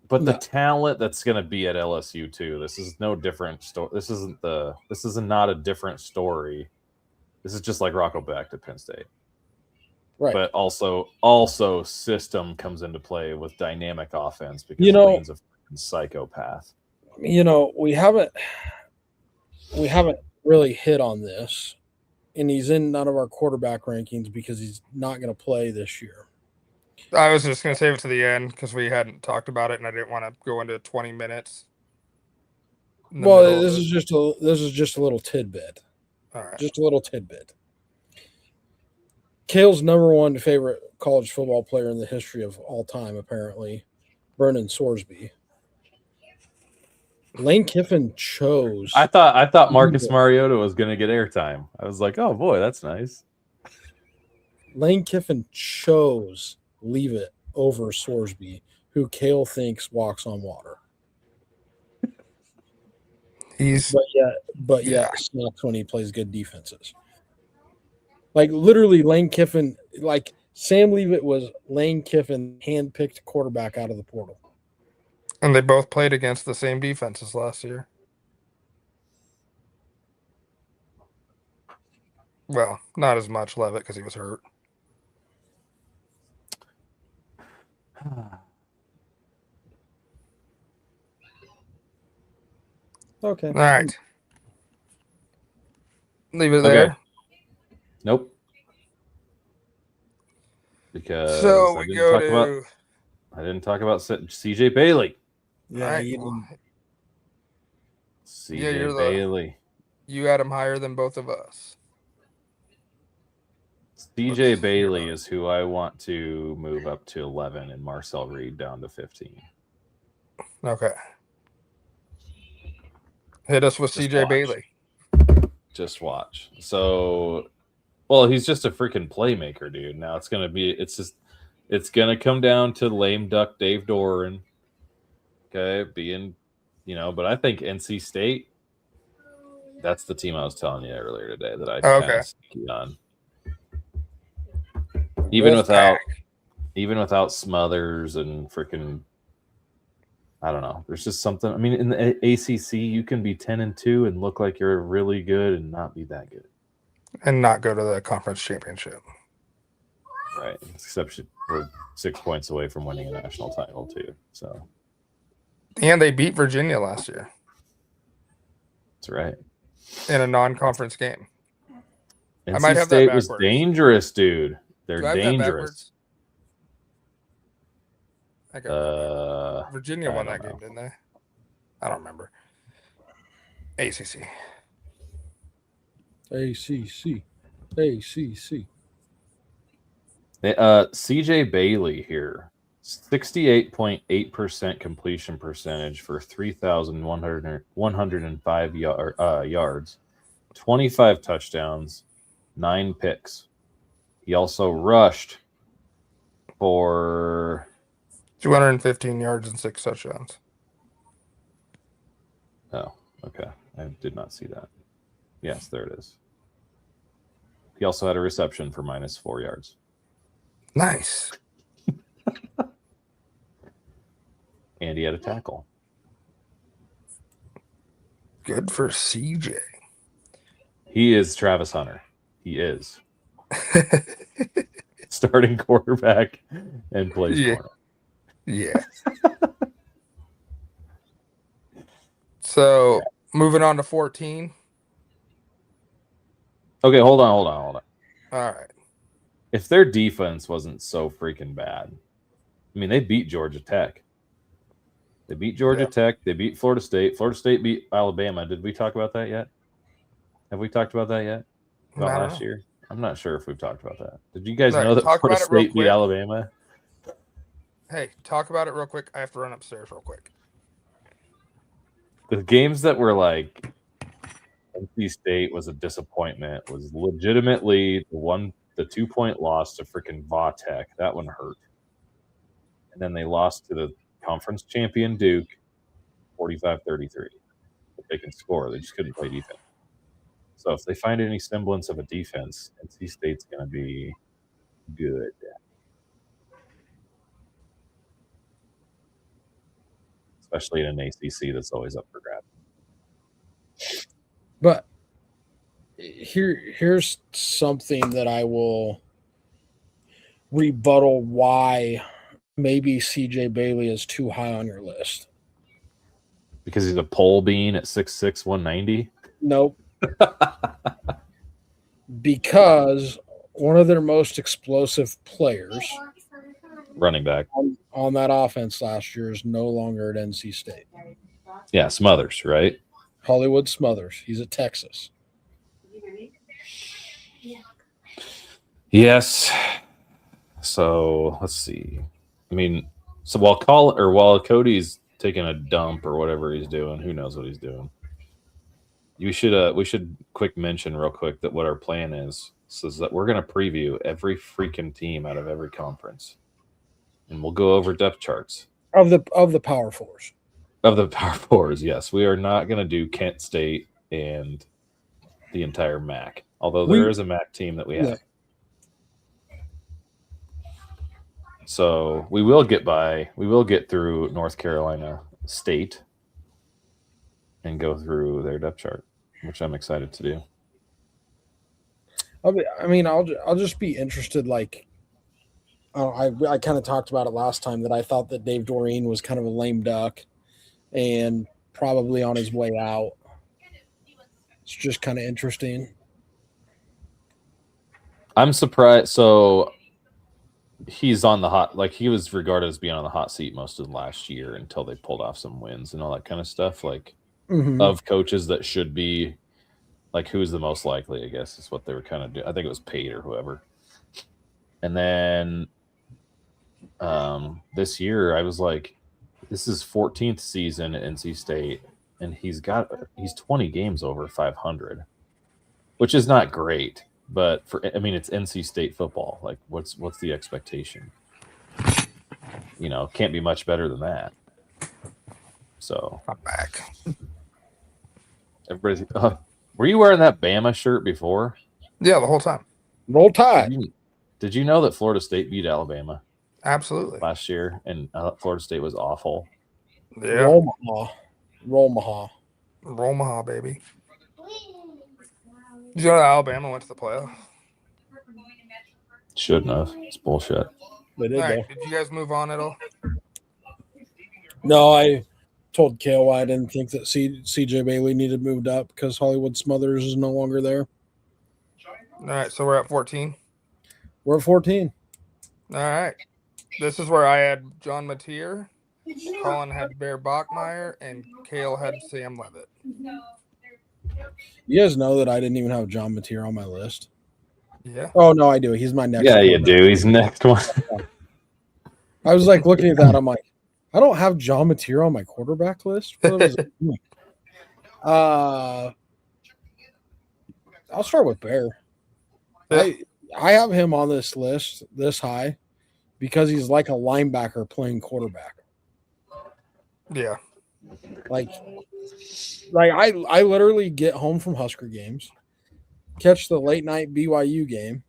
But the No. talent that's going to be at LSU too. This is no different story. This is not a different story. This is just like Rocco back to Penn State. Right. But also system comes into play with dynamic offense because Lane's a fucking psychopath. We haven't really hit on this, and he's in none of our quarterback rankings because he's not going to play this year. I was just going to save it to the end because we hadn't talked about it, and I didn't want to go into 20 minutes. Well, this is just a little tidbit. All right. Just a little tidbit. Kale's number one favorite college football player in the history of all time, apparently, Brendan Sorsby. Lane Kiffin chose. I thought Marcus Mariota was going to get airtime. I was like, oh boy, that's nice. Lane Kiffin chose Leave It over Sorsby, who Kale thinks walks on water. But sucks when he plays good defenses. Like literally, Lane Kiffin, like Sam Leavitt was Lane Kiffin handpicked quarterback out of the portal. And they both played against the same defenses last year. Well, not as much Levitt because he was hurt. Okay. All right. Leave it there. Okay. Nope. Because So we go to. I didn't talk about CJ Bailey. Yeah, Right. CJ Bailey. You had him higher than both of us. CJ Bailey is who I want to move up to 11 and Marcel Reed down to 15. Okay. Hit us with CJ Bailey. Just watch. So, well, he's just a freaking playmaker, dude. Now it's going to come down to lame duck Dave Doran. Okay. But I think NC State, that's the team I was telling you earlier today that I kind of sticky on. Even without Smothers and freaking, I don't know. There's just something. I mean, in the ACC, you can be 10-2 and look like you're really good and not be that good, and not go to the conference championship. Right. Except we're 6 points away from winning a national title too. So. And they beat Virginia last year. That's right. In a non-conference game. NC might have State was dangerous, dude. They're dangerous. I got Virginia won that game, didn't they? I don't remember. ACC. CJ Bailey here. 68.8% completion percentage for 3,105 yards, 25 touchdowns, 9 picks. He also rushed for 215 yards and 6 touchdowns. Oh, okay. I did not see that. Yes, there it is. He also had a reception for -4 yards. Nice. And he had a tackle. Good for CJ. He is Travis Hunter. He is. Starting quarterback and plays for him. Yeah. So, moving on to 14. Okay, hold on. All right. If their defense wasn't so freaking bad, I mean, they beat Georgia Tech. They beat Georgia Tech. They beat Florida State. Florida State beat Alabama. Did we talk about that yet? Have we talked about that yet? About last year? I'm not sure if we've talked about that. Did you guys All right, know that talk Florida about it real State beat quick. Alabama? Hey, talk about it real quick. I have to run upstairs real quick. The games that were like NC State was a disappointment was legitimately the 2-point loss to freaking Vautech. That one hurt. And then they lost to the conference champion Duke 45-33. But they can score. They just couldn't play defense. So if they find any semblance of a defense, NC State's going to be good. Especially in an ACC that's always up for grabs. But here's something that I will rebuttal why maybe CJ Bailey is too high on your list. Because he's a pole bean at 6'6", 190? Nope. Because one of their most explosive players, running back, on that offense last year is no longer at NC State. Yeah, Smothers, right? Hollywood Smothers. He's at Texas. Yes. So let's see. I mean, so while Cody's taking a dump or whatever he's doing, who knows what he's doing. We should quick mention real quick that what our plan is that we're going to preview every freaking team out of every conference, and we'll go over depth charts Of the Power Fours. of the Power Fours. Yes, we are not going to do Kent State and the entire MAC, although there is a MAC team that we have. Yeah. So we will get through North Carolina State and go through their depth chart, which I'm excited to do. I'll just be interested. Like, I kind of talked about it last time that I thought that Dave Doreen was kind of a lame duck and probably on his way out. It's just kind of interesting. I'm surprised. So he's on the hot, like he was regarded as being on the hot seat most of last year until they pulled off some wins and all that kind of stuff. Like of coaches that should be, like who's the most likely, I guess is what they were kind of doing. I think it was Pate or whoever. And then this year I was like, this is 14th season at NC State, and he's 20 games over 500, which is not great. But it's NC State football. Like, what's the expectation? Can't be much better than that. So I'm back. Everybody's. Were you wearing that Bama shirt before? Yeah, the whole time. Roll Tide. Did you know that Florida State beat Alabama Absolutely. last year, and Florida State was awful? Yeah. Roll Maha, baby. Did you know that Alabama went to the playoff? Shouldn't have. It's bullshit. They did, All right. Did you guys move on at all? No, I told Kale why I didn't think that CJ Bailey needed moved up because Hollywood Smothers is no longer there. All right. So we're at 14. We're at 14. All right. This is where I had John Mateer, Colin had Bear Bachmeyer, and Kale had Sam Levitt. You guys know that I didn't even have John Mateer on my list. Yeah. Oh, no, I do. He's my next Yeah, you do. He's next one. I was like looking at that. I'm like, I don't have John Mateer on my quarterback list. What was it? I'll start with Bear. I have him on this list this high because he's like a linebacker playing quarterback. Yeah. Like I literally get home from Husker games, catch the late night BYU game,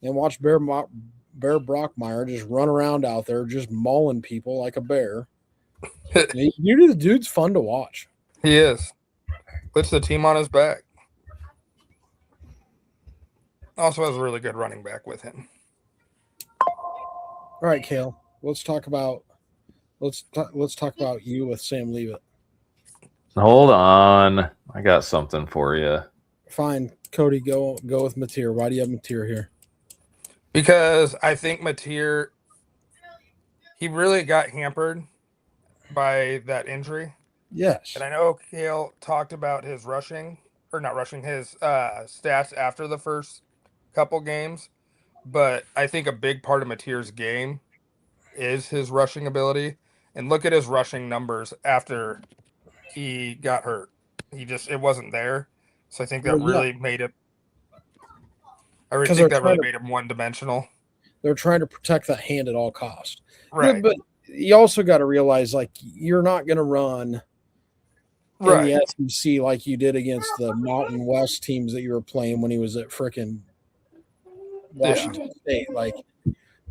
and watch Bear Brockmeyer just run around out there just mauling people like a bear. The dude's fun to watch. He is. Puts the team on his back. Also has a really good running back with him. All right, Kale. Let's talk about you with Sam Leavitt. Hold on. I got something for you. Fine. Cody, go with Mateer. Why do you have Mateer here? Because I think Mateer, he really got hampered by that injury. Yes. And I know Kale talked about his stats after the first couple games, but I think a big part of Mateer's game is his rushing ability. And look at his rushing numbers after he got hurt. It wasn't there. So I think that really made it. I really think that really made him one-dimensional. They're trying to protect that hand at all costs. Right. But you also got to realize, like, you're not going to run in the SEC like you did against the Mountain West teams that you were playing when he was at frickin' Washington State. Like,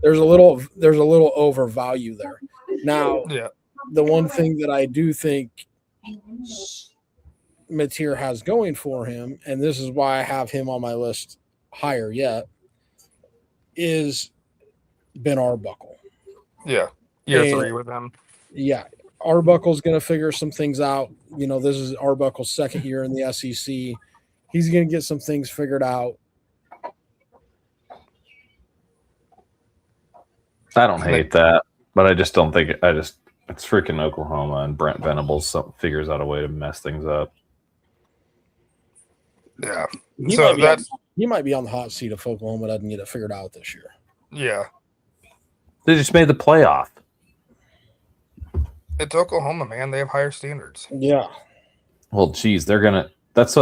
there's a little overvalue there. Now, the one thing that I do think Mateer has going for him, and this is why I have him on my list higher yet, is Ben Arbuckle. Yeah. Year 3 with him. Yeah. Arbuckle's going to figure some things out. You know, this is Arbuckle's second year in the SEC. He's going to get some things figured out. I don't hate that, but I just don't think it's freaking Oklahoma, and Brent Venables figures out a way to mess things up. Yeah. He might be on the hot seat if Oklahoma doesn't get it figured out this year. Yeah. They just made the playoff. It's Oklahoma, man. They have higher standards. Yeah. Well, geez, that's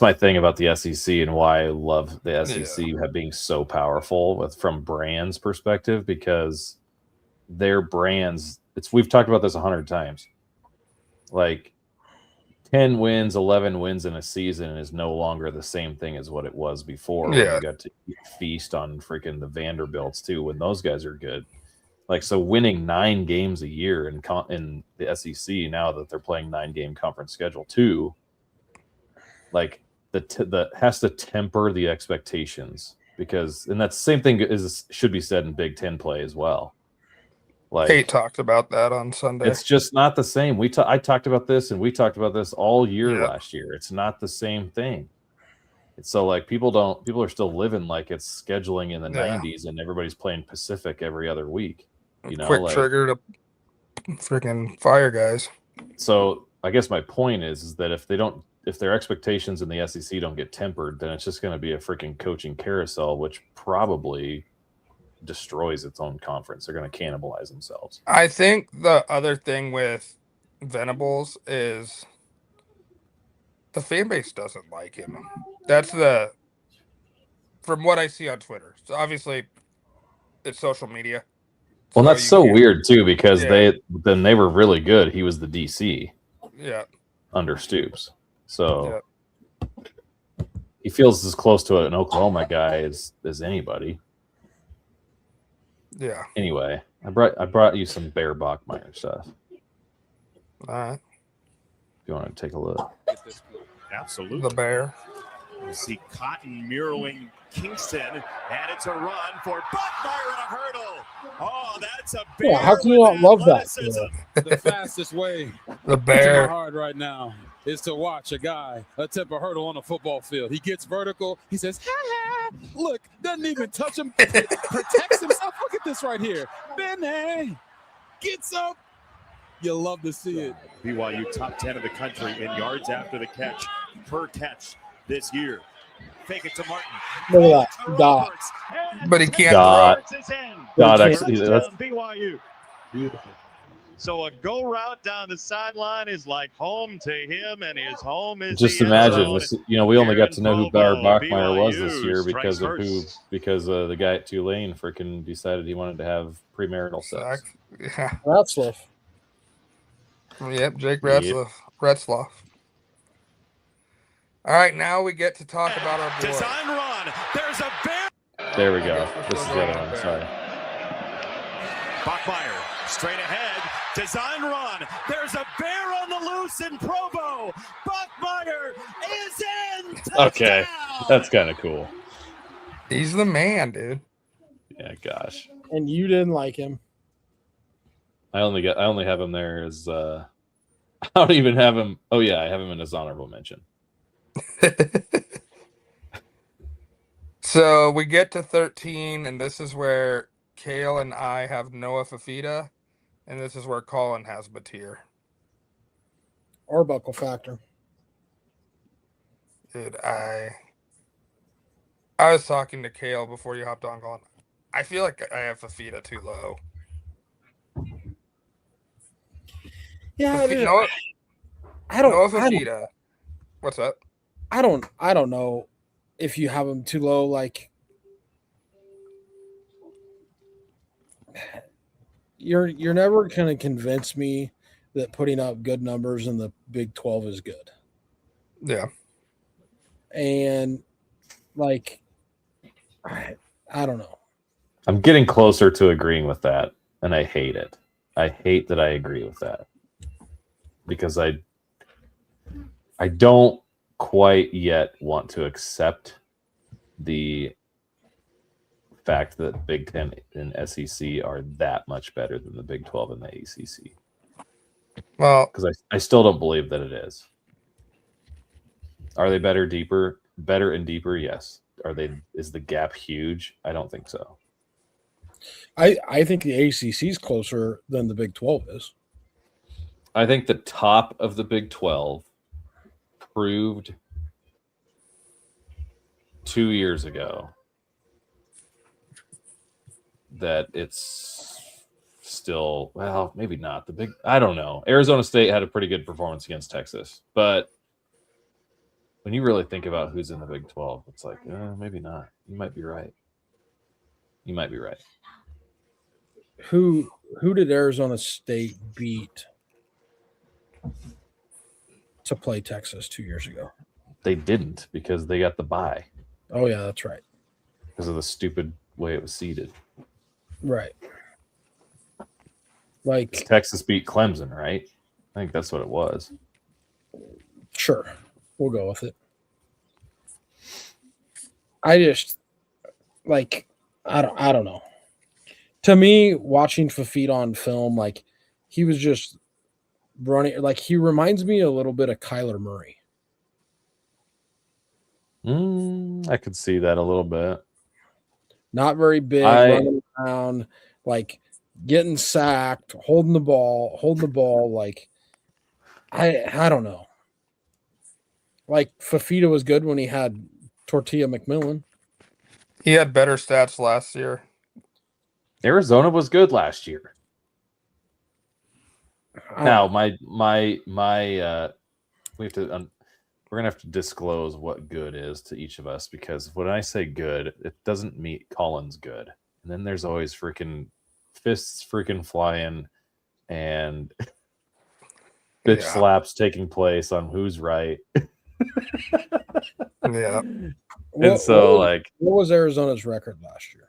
my thing about the SEC and why I love the SEC being so powerful from brands perspective, because their brands, we've talked about this 100 times. Like 10 wins, 11 wins in a season is no longer the same thing as what it was before. Yeah. When you got to feast on freaking the Vanderbilts too, when those guys are good. Like, so winning 9 games a year in the SEC, now that they're playing 9-game conference schedule too, like the has to temper the expectations, because, and that's the same thing should be said in Big Ten play as well. Like, Kate talked about that on Sunday. It's just not the same. I talked about this, and we talked about this all year last year. It's not the same thing. It's so, like, people are still living like it's scheduling in the 90s, and everybody's playing Pacific every other week. You know, quick trigger to freaking fire guys. So I guess my point is that if their expectations in the SEC don't get tempered, then it's just going to be a freaking coaching carousel, which probably destroys its own conference. They're going to cannibalize themselves. I think the other thing with Venables is the fan base doesn't like him. That's from what I see on Twitter. So obviously it's social media. Well, that's so weird too, because they were really good. He was the DC. Yeah. Under Stoops. So he feels as close to an Oklahoma guy as anybody. Yeah. Anyway, I brought you some Bear Bachmeier stuff. All right. If you want to take a look. Absolutely. The Bear. You see Cotton muraling Kingston, and it's a run for Bachmeier and a hurdle. Oh, that's a Bear. Yeah, how can you not love that? The fastest way the to Bear my heart right now is to watch a guy attempt a hurdle on a football field. He gets vertical. He says, ha, ha. Look, doesn't even touch him. Protects himself. Look at this right here. Benny gets up. You love to see it. BYU top 10 of the country in yards after the catch, per catch this year. Fake it to Martin. Look at that. Dot. But he can't Dot actually, that's BYU. Beautiful. So a go route down the sideline is like home to him, and his home is just imagine this. You know, we only got to know who Bear Bachmeier was this year because of the guy at Tulane freaking decided he wanted to have premarital sex. Yeah. Ratzlaff. Yep, Jake Retzloff. All right, now we get to talk about our boy. Design run. There's a Bear. There we go. This is the other one. Sorry. Bachmeier straight ahead. Design run. There's a Bear on the loose in Provo. Bachmeier is in. Touchdown. Okay, that's kind of cool. He's the man, dude. Yeah, gosh. And you didn't like him. I only have him there as I don't even have him. Oh yeah, I have him in his honorable mention. So we get to 13, and this is where Kale and I have Noah Fafita, and this is where Colin has Mateer. Arbuckle factor. Dude, I was talking to Kale before you hopped on going, I feel like I have Fafita too low. Yeah, Noah I don't. Fafita. What's up? I don't know if you have him too low. Like you're never going to convince me that putting up good numbers in the Big 12 is good. Yeah. And like I don't know. I'm getting closer to agreeing with that, and I hate it. I hate that I agree with that because I don't quite yet want to accept the fact that Big Ten and SEC are that much better than the Big 12 and the ACC. Well, because I still don't believe that it is. Are they better and deeper? Yes. Is the gap huge? I don't think so. I think the ACC is closer than the Big 12 is. I think the top of the Big 12 proved 2 years ago that it's still, well, maybe not I don't know. Arizona State had a pretty good performance against Texas, but when you really think about who's in the Big 12, it's like, maybe not. You might be right. Who did Arizona State beat to play Texas 2 years ago? They didn't because they got the bye. Oh yeah, that's right. Because of the stupid way it was seeded. Right. Like Texas beat Clemson, right? I think that's what it was. Sure. We'll go with it. I just like I don't know. To me, watching Fafita on film, like he was just running, like he reminds me a little bit of Kyler Murray. I could see that a little bit. Not very big, running around, like getting sacked, holding the ball. Like I don't know. Like Fafita was good when he had Tortilla McMillan. He had better stats last year. Arizona was good last year. Now, we have to. We're gonna have to disclose what good is to each of us because when I say good, it doesn't mean Colin's good, and then there's always freaking fists flying and bitch slaps taking place on who's right. Yeah. And what was Arizona's record last year?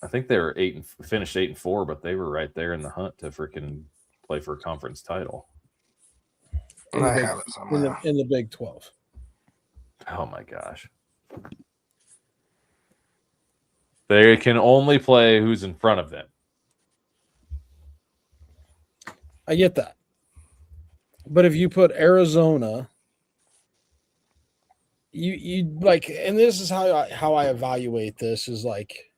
I think they were finished 8-4, but they were right there in the hunt to freaking play for a conference title. In the Big 12. Oh my gosh. They can only play who's in front of them. I get that. But if you put Arizona, you like, and this is how I evaluate this is like,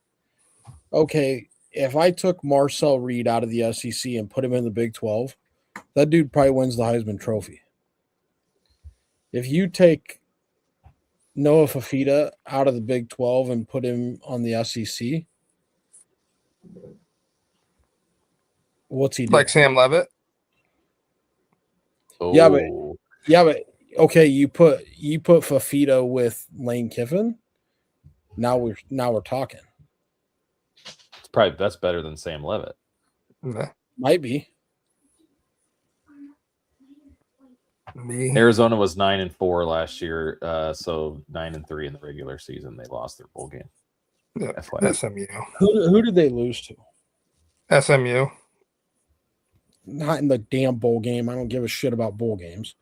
okay, if I took Marcel Reed out of the SEC and put him in the Big 12, that dude probably wins the Heisman Trophy. If you take Noah Fafita out of the Big 12 and put him on the SEC, what's he doing? Like Sam Levitt? Oh. Yeah, but okay, you put Fafita with Lane Kiffin. Now we're talking. That's better than Sam Levitt. Yeah. Might be. Arizona was 9-4 last year, so 9-3 in the regular season. They lost their bowl game. Yeah, SMU. Who did they lose to? SMU. Not in the damn bowl game. I don't give a shit about bowl games.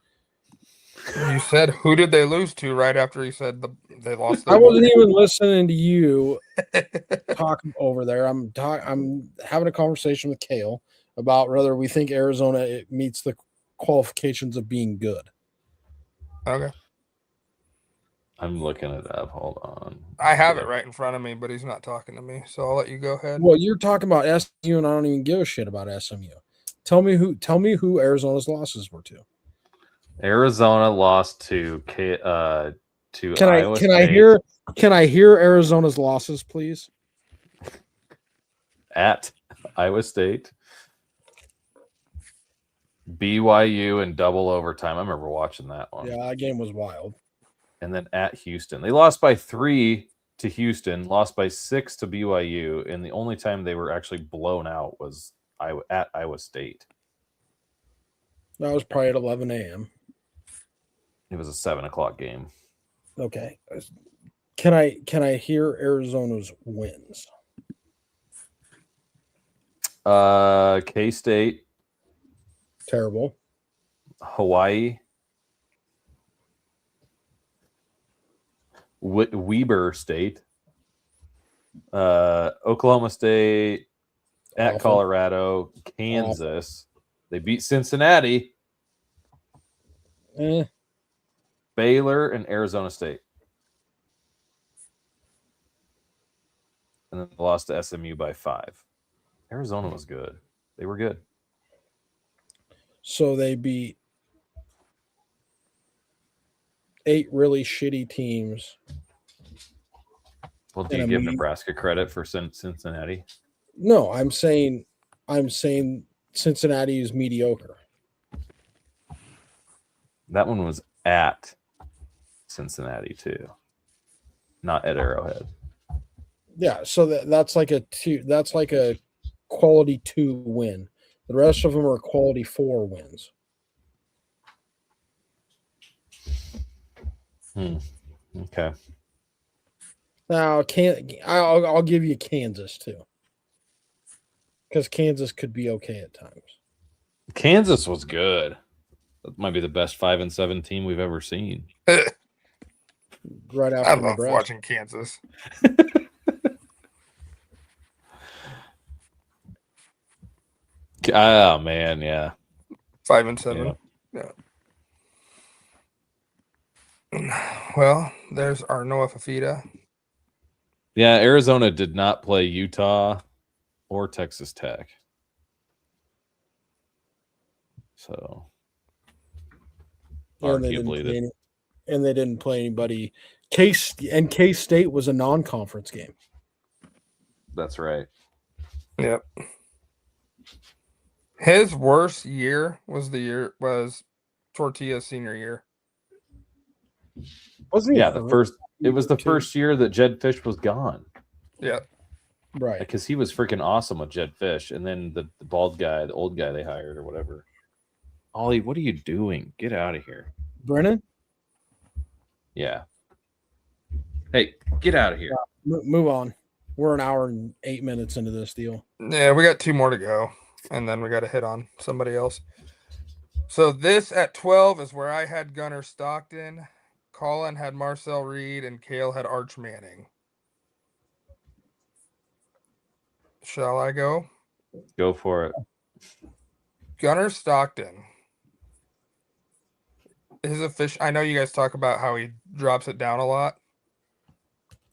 You said who did they lose to right after you said they lost. I wasn't even listening to you talking over there. I'm having a conversation with Kale about whether we think Arizona meets the qualifications of being good. Okay. I'm looking it up. Hold on. I have it right in front of me, but he's not talking to me, so I'll let you go ahead. Well, you're talking about SMU, and I don't even give a shit about SMU. Tell me who Arizona's losses were to. Arizona lost to Iowa Can State. Can I hear Arizona's losses, please? At Iowa State, BYU in double overtime. I remember watching that one. Yeah, that game was wild. And then at Houston. They lost by 3 to Houston, lost by 6 to BYU, and the only time they were actually blown out was at Iowa State. That was probably at 11 a.m. It was a 7:00 game. Okay. Can I hear Arizona's wins? K-State, Terrible. Hawaii, Weber State, Oklahoma State, at Awful. Colorado, Kansas. They beat Cincinnati, Baylor, and Arizona State. And then they lost to SMU by 5. Arizona was good. They were good. So they beat 8 really shitty teams. Well, do you give Nebraska credit for Cincinnati? No, I'm saying Cincinnati is mediocre. That one was at Cincinnati too, not at Arrowhead. Yeah, so that's like a 2. That's like a quality 2 win. The rest of them are quality 4 wins. Okay. Now, I'll give you Kansas too, because Kansas could be okay at times. Kansas was good. That might be the best 5-7 team we've ever seen. Right after I love Nebraska. watching Kansas. Oh man, yeah. 5-7. Yeah. Well, there's our Noah Fafita. Yeah, Arizona did not play Utah or Texas Tech. So And they didn't play anybody. K-State was a non-conference game. That's right. Yep. His worst year was Tortilla's senior year. Wasn't he? Yeah, it was the first year that Jed Fish was gone. Yeah. Right. Because he was freaking awesome with Jed Fish, and then the bald guy, the old guy they hired or whatever. Ollie, what are you doing? Get out of here. Brennan? Yeah. Hey, get out of here. Move on. We're an hour and 8 minutes into this deal. Yeah, we got 2 more to go, and then we got to hit on somebody else. So this at 12 is where I had Gunnar Stockton, Colin had Marcel Reed, and Cale had Arch Manning. Shall I go? Go for it. Gunnar Stockton. I know you guys talk about how he drops it down a lot.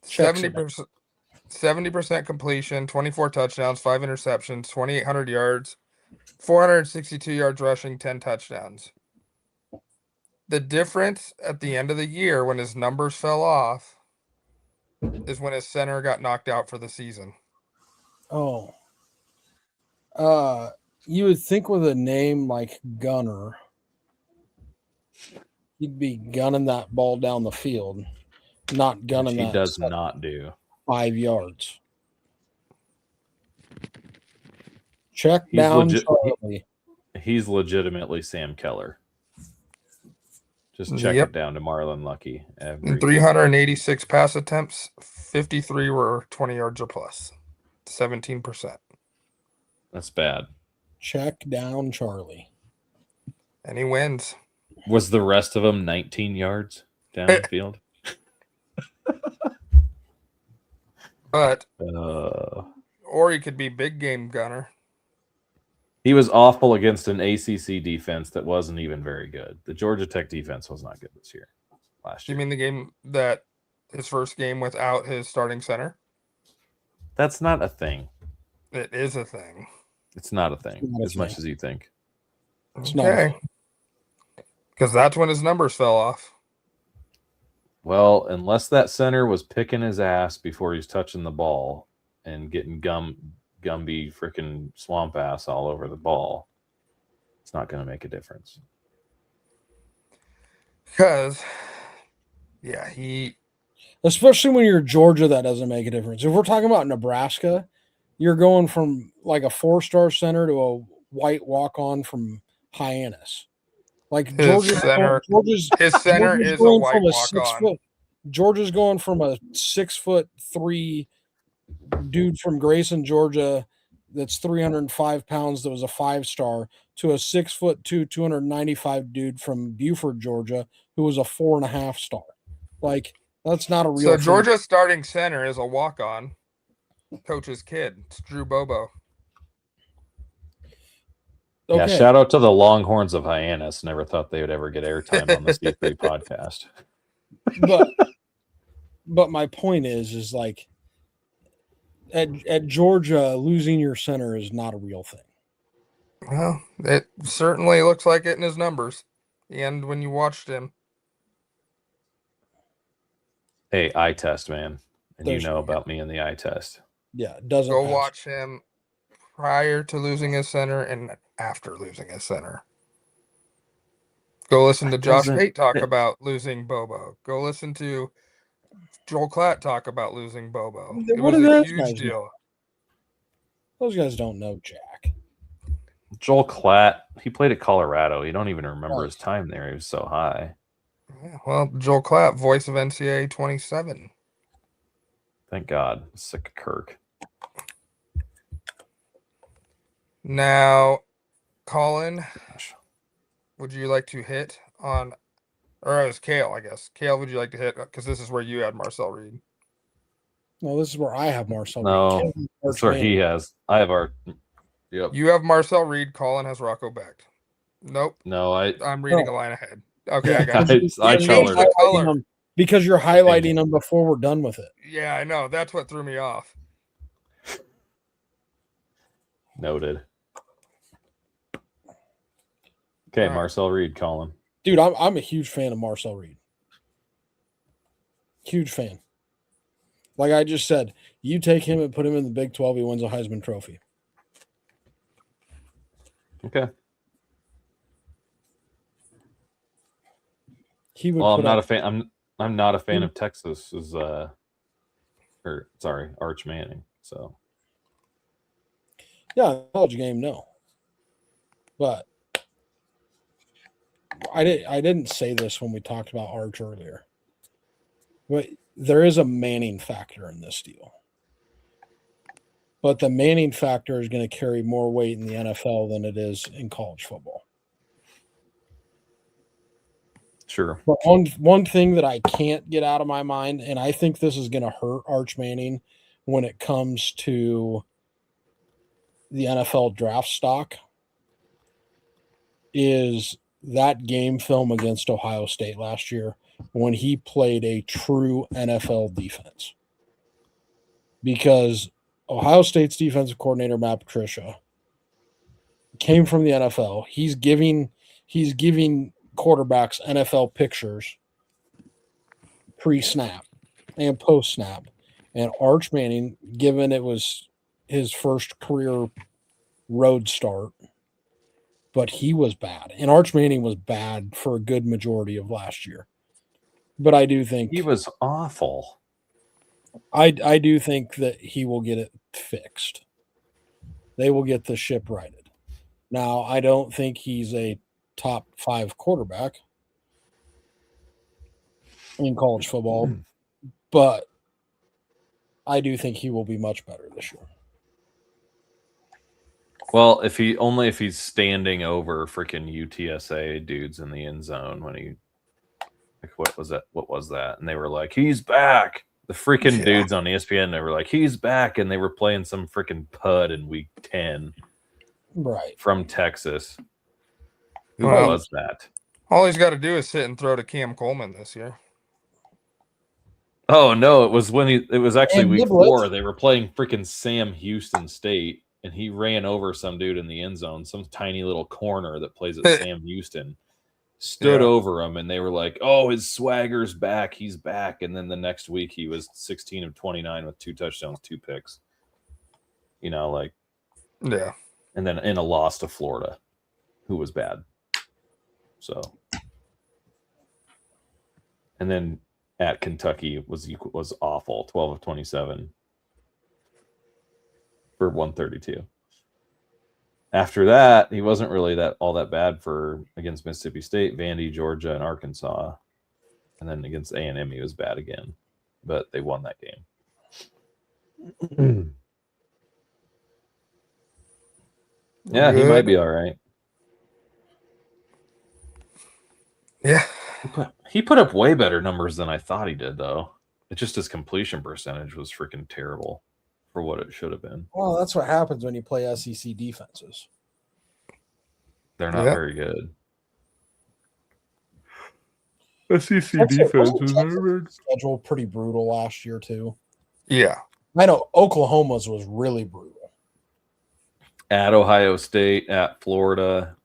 70% completion, 24 touchdowns, 5 interceptions, 2,800 yards, 462 yards rushing, 10 touchdowns. The difference at the end of the year when his numbers fell off is when his center got knocked out for the season. Oh. You would think with a name like Gunner, he'd be gunning that ball down the field, not gunning that. He does not do 5 yards. Check down Charlie. He's legitimately Sam Keller. Just check it down to Marlon Lucky. 386 pass attempts, 53 were 20 yards or plus, 17%. That's bad. Check down Charlie. And he wins. Was the rest of them 19 yards down the field? But or he could be big game Gunner. He was awful against an ACC defense that wasn't even very good. The Georgia Tech defense was not good this year. Last year. You mean the game that his first game without his starting center? That's not a thing. It is a thing. It's not a thing much as you think. Okay. Because that's when his numbers fell off. Well, unless that center was picking his ass before he's touching the ball and getting Gumby freaking swamp ass all over the ball, it's not going to make a difference. Because, yeah, he. Especially when you're Georgia, that doesn't make a difference. If we're talking about Nebraska, you're going from like a 4-star center to a white walk-on from Hyannis. Like His center Georgia's is a going white from a walk-on. 6 foot. Georgia's going from a 6'3" dude from Grayson, Georgia, that's 305 pounds that was a 5-star to a 6'2", 295 dude from Buford, Georgia, who was a 4.5 star. Like, that's not a real So thing. Georgia's starting center is a walk-on. Coach's kid. It's Drew Bobo. Yeah, Okay. shout out to the Longhorns of Hyannis. Never thought they would ever get airtime on the C3 podcast. But my point is like at Georgia, losing your center is not a real thing. Well, it certainly looks like it in his numbers. And when you watched him. Hey, eye test, man. And There's- you know about me and the eye test. Yeah, it doesn't Go pass. watch him prior to losing his center and after losing his center. Go listen to Josh doesn't- Pate talk about losing Bobo. Go listen to Joel Klatt talk about losing Bobo. It What was do a those huge guys deal. know? Those guys don't know Jack. Joel Klatt, he played at Colorado. You don't even remember Right. his time there. He was so high. Yeah, well, Joel Klatt, voice of NCAA 27. Thank God. Sick of Kirk. Now, Colin, would you like to hit on, or it was Kale, I guess. Kale, would you like to hit? Because this is where you had Marcel Reed. No, this is where I have Marcel. No, Reed. that's where he has. I have our. Yep. You have Marcel Reed. Colin has Rocco Becht. Nope. No, I'm reading a line ahead. Okay, Yeah, I got it. I You changed colored the it. color. Because you're highlighting them before we're done with it. Yeah, I know. That's what threw me off. Noted. Okay, All right. Marcel Reed, Colin. Dude, I'm a huge fan of Marcel Reed. Huge fan. Like I just said, you take him and put him in the Big 12, he wins a Heisman Trophy. Okay. He would. Well, I'm put not up, a fan. I'm not a fan of Texas's. Arch Manning. So. Yeah, college game, no. But I didn't say this when we talked about Arch earlier. But there is a Manning factor in this deal. But the Manning factor is going to carry more weight in the NFL than it is in college football. Sure. But one thing that I can't get out of my mind, and I think this is going to hurt Arch Manning when it comes to the NFL draft stock, is that game film against Ohio State last year when he played a true NFL defense. Because Ohio State's defensive coordinator, Matt Patricia, came from the NFL. He's giving quarterbacks NFL pictures pre-snap and post-snap. And Arch Manning, given it was his first career road start, but he was bad. And Arch Manning was bad for a good majority of last year. But I do think He was awful. I do think that he will get it fixed. They will get the ship righted. Now, I don't think he's a top 5 quarterback in college football, but I do think he will be much better this year. Well, if he's standing over freaking UTSA dudes in the end zone when he, like, what was that? And they were like, he's back. The freaking dudes on ESPN, they were like, he's back, and they were playing some freaking PUD in week 10, right, from Texas. Who Well, was that? All he's got to do is sit and throw to Cam Coleman this year. Oh no, it was actually And week Niblett. 4. They were playing freaking Sam Houston State, and he ran over some dude in the end zone, some tiny little corner that plays at Sam Houston, stood Yeah. over him, and they were like, "Oh, his swagger's back. He's back." And then the next week, he was 16 of 29 with 2 touchdowns, 2 picks. Like, Yeah. and then in a loss to Florida, who was bad. So, and then at Kentucky was awful, 12 of 27 for 132. After that, he wasn't really all that bad against Mississippi State, Vandy, Georgia, and Arkansas. And then against A&M, he was bad again. But they won that game. Yeah, he might be all right. Yeah. He put up way better numbers than I thought he did, though. It's just his completion percentage was freaking terrible for what it should have been. Well, that's what happens when you play SEC defenses. They're not very good. SEC defense was schedule pretty brutal last year too. Yeah. I know Oklahoma's was really brutal. At Ohio State, at Florida,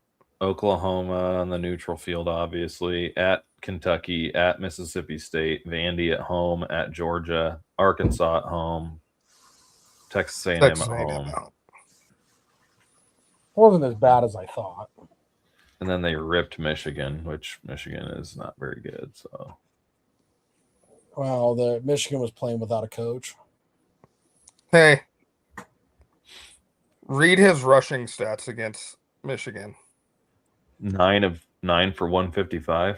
Oklahoma on the neutral field, obviously, at Kentucky, at Mississippi State, Vandy at home, at Georgia, Arkansas at home, Texas A&M at home. It wasn't as bad as I thought. And then they ripped Michigan, which Michigan is not very good. So, well, the Michigan was playing without a coach. Hey, read his rushing stats against Michigan. 9 of 9 for 155.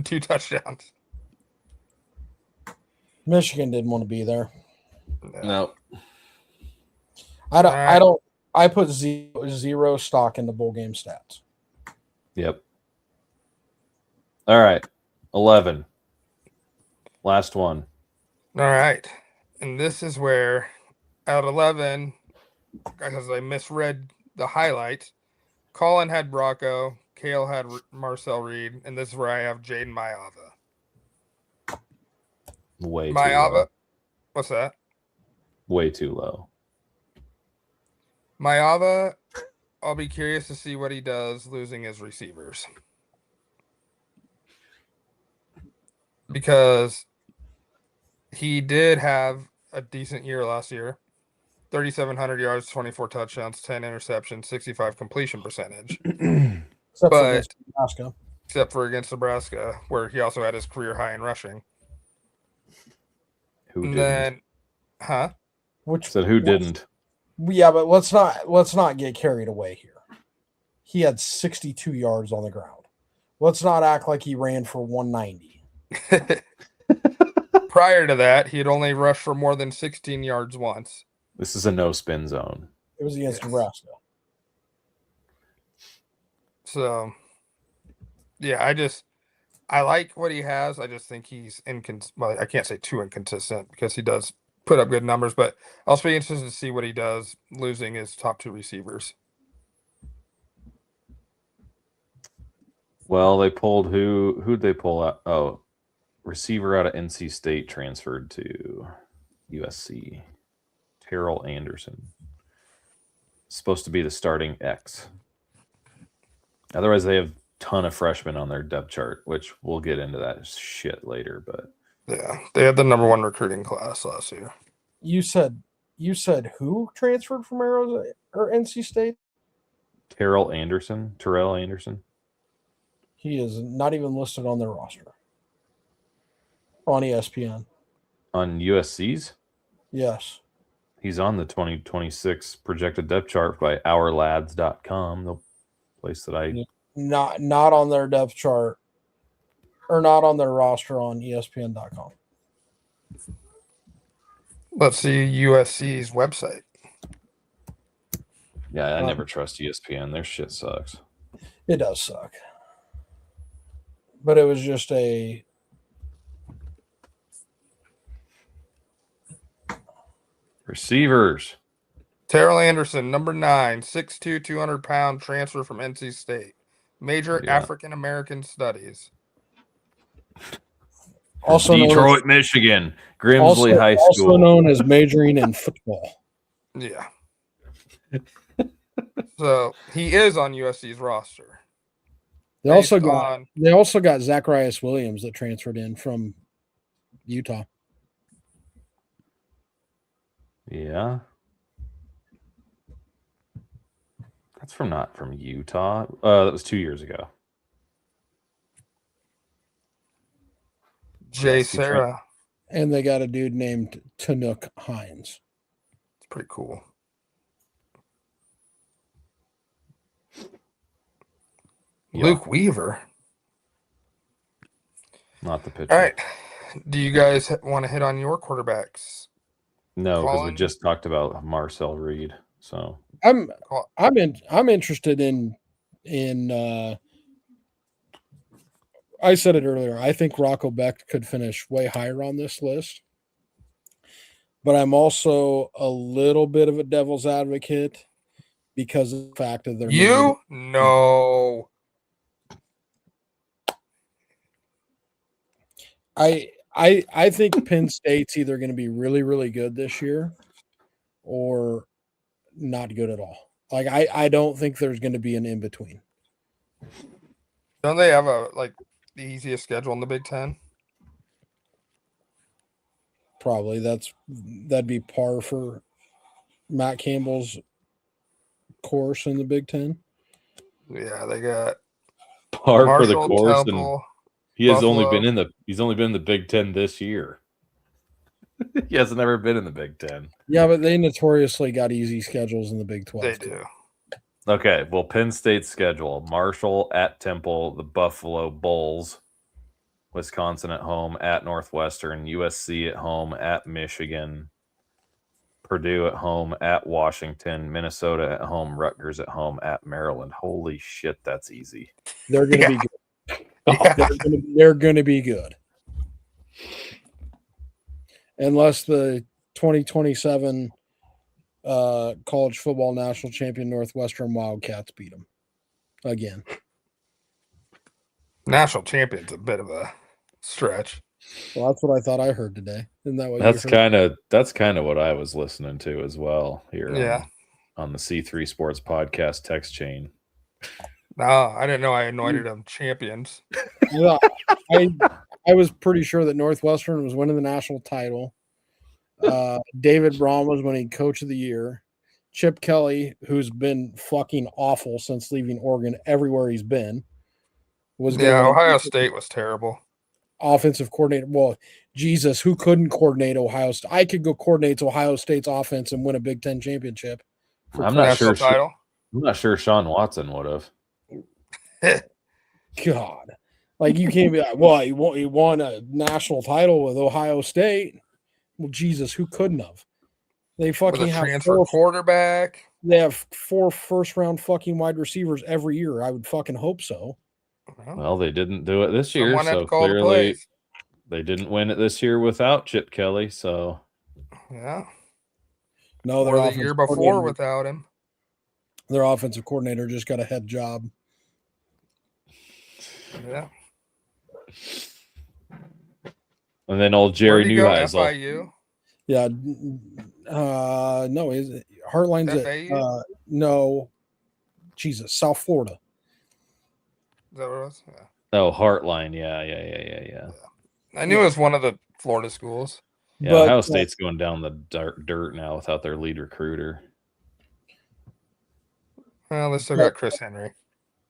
2 touchdowns. Michigan didn't want to be there. No. I put zero stock in the bowl game stats. Yep. All right. 11. Last one. All right. And this is where at 11, because I misread the highlights, Colin had Bracco, Kale had Marcel Reed, and this is where I have Jaden Mayava. Way too Mayava. low. What's that? Way too low. Mayava, I'll be curious to see what he does losing his receivers. Because he did have a decent year last year. 3,700 yards, 24 touchdowns, 10 interceptions, 65 completion percentage. Except for against Nebraska, where he also had his career high in rushing. Who didn't? Who didn't? Yeah, but let's not get carried away here. He had 62 yards on the ground. Let's not act like he ran for 190. Prior to that, he had only rushed for more than 16 yards once. This is a no spin zone. It was against Nebraska. So, yeah, I like what he has. I just think he's well, I can't say too inconsistent because he does put up good numbers, but I'll be interested to see what he does losing his top 2 receivers. Well, they pulled who'd they pull out? Oh, receiver out of NC State transferred to USC. Terrell Anderson. Supposed to be the starting X. Otherwise, they have a ton of freshmen on their depth chart, which we'll get into that shit later. But yeah, they had the number 1 recruiting class last year. You said who transferred from Arizona or NC State? Terrell Anderson. He is not even listed on their roster. On ESPN. On USC's? Yes. He's on the 2026 projected depth chart by OurLads.com, the place that I... Not on their depth chart, or not on their roster on ESPN.com. Let's see USC's website. Yeah, I never trust ESPN. Their shit sucks. It does suck. But it was just a... Receivers. Terrell Anderson, number 9, 6'2", 200-pound transfer from NC State. Major African-American studies. Also Detroit, Michigan. Grimsley High School. Also known as majoring in football. Yeah. So he is on USC's roster. They also based got Zacharias Williams that transferred in from Utah. Yeah. That's not from Utah. That was 2 years ago. Jay Yes, he tra- Sarah. And they got a dude named Tanuk Hines. It's pretty cool. Yeah. Luke Weaver. Not the pitcher. All right. Do you guys want to hit on your quarterbacks? No, because we Colin? just talked about Marcel Reed. So I'm interested in I said it earlier. I think Rocco Beck could finish way higher on this list. But I'm also a little bit of a devil's advocate because of the fact that they're You? No. I think Penn State's either going to be really, really good this year or not good at all. Like I don't think there's going to be an in between. Don't they have the easiest schedule in the Big Ten? Probably that'd be par for Matt Campbell's course in the Big Ten. Yeah, they got par for the Marshall, course, Temple, and he has Buffalo. only been in the Big Ten this year. He hasn't ever been in the Big Ten. Yeah, but they notoriously got easy schedules in the Big 12. They do. Okay, well, Penn State's schedule: Marshall at Temple, the Buffalo Bulls, Wisconsin at home, at Northwestern, USC at home, at Michigan, Purdue at home, at Washington, Minnesota at home, Rutgers at home, at Maryland. Holy shit, that's easy. They're going to be good. Yeah. They're going to be good. Unless the 2027 college football national champion Northwestern Wildcats beat them again. National champion's a bit of a stretch. Well, that's what I thought I heard today. Isn't that what That's you heard? kind of what I was listening to as well here. Yeah. On the C3 Sports Podcast text chain. No, I didn't know I anointed them champions. Well, I was pretty sure that Northwestern was winning the national title. David Braun was winning Coach of the Year. Chip Kelly, who's been fucking awful since leaving Oregon everywhere he's been, was Ohio State was terrible. Offensive coordinator. Well, Jesus, who couldn't coordinate Ohio State? I could go coordinate Ohio State's offense and win a Big Ten championship. I'm not sure. Title. I'm not sure Sean Watson would have. God, like you can't be like, well, he won a national title with Ohio State. Well, Jesus, who couldn't have? They fucking have transfer quarterback. They have 4 first-round fucking wide receivers every year. I would fucking hope so. Well, they didn't do it this year, Someone had so to call the clearly plays. they didn't win it this year without Chip Kelly. So Yeah. No, Or the year before without him. Their offensive coordinator just got a head job. Yeah. And then old Jerry Neuheisel. FIU? Yeah. No, is Heartline's FAU? No. Jesus, South Florida. Is that what it was? Yeah. Oh, Heartline. Yeah. I knew it was one of the Florida schools. Yeah, But, Ohio State's going down the dirt now without their lead recruiter. Well, they still got Chris Henry.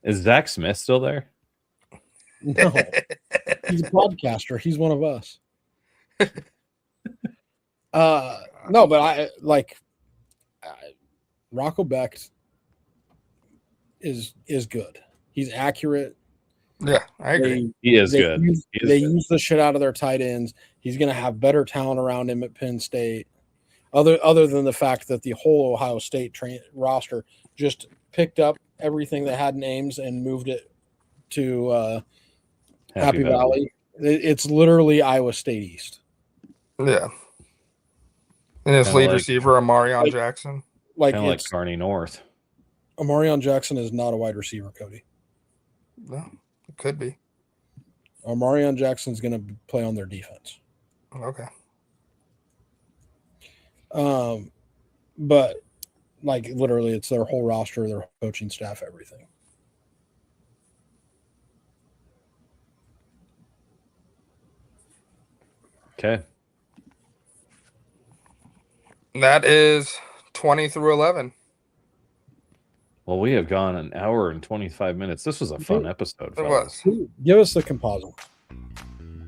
Is Zach Smith still there? No. He's a podcaster. He's one of us. No, but I like Rocco Beck is good. He's accurate. Yeah, I agree. He is good. They use the shit out of their tight ends. He's going to have better talent around him at Penn State. Other than the fact that the whole Ohio State roster just picked up everything that had names and moved it to Happy Valley. It's literally Iowa State East. Yeah. And his lead receiver, Amarion Jackson. Kind of like Kearney North. Amarion Jackson is not a wide receiver, Cody. No, it could be. Amarion Jackson's going to play on their defense. Okay. But like literally, it's their whole roster, their coaching staff, everything. Okay. That is 20 through 11. Well, we have gone an hour and 25 minutes. This was a fun episode, It fellas. was. Give us the composite.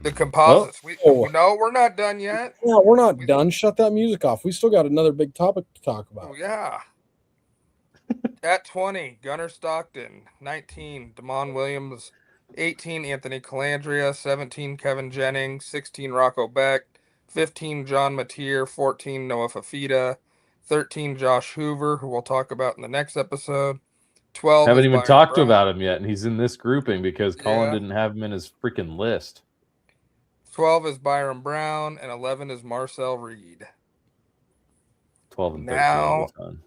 The composites. Oh. No, we're not done yet. Yeah, we're not done. Shut that music off. We still got another big topic to talk about. Oh, yeah. At 20, Gunnar Stockton. 19, Damon Williams. 18, Anthony Calandria. 17, Kevin Jennings. 16, Rocco Beck. 15, John Mateer. 14, Noah Fafita. 13, Josh Hoover, who we'll talk about in the next episode. 12 Haven't is even Byron talked Brown. about him yet, and he's in this grouping because Colin Yeah. didn't have him in his freaking list. 12 is Byron Brown, and 11 is Marcel Reed. 12 and 13 will be fun.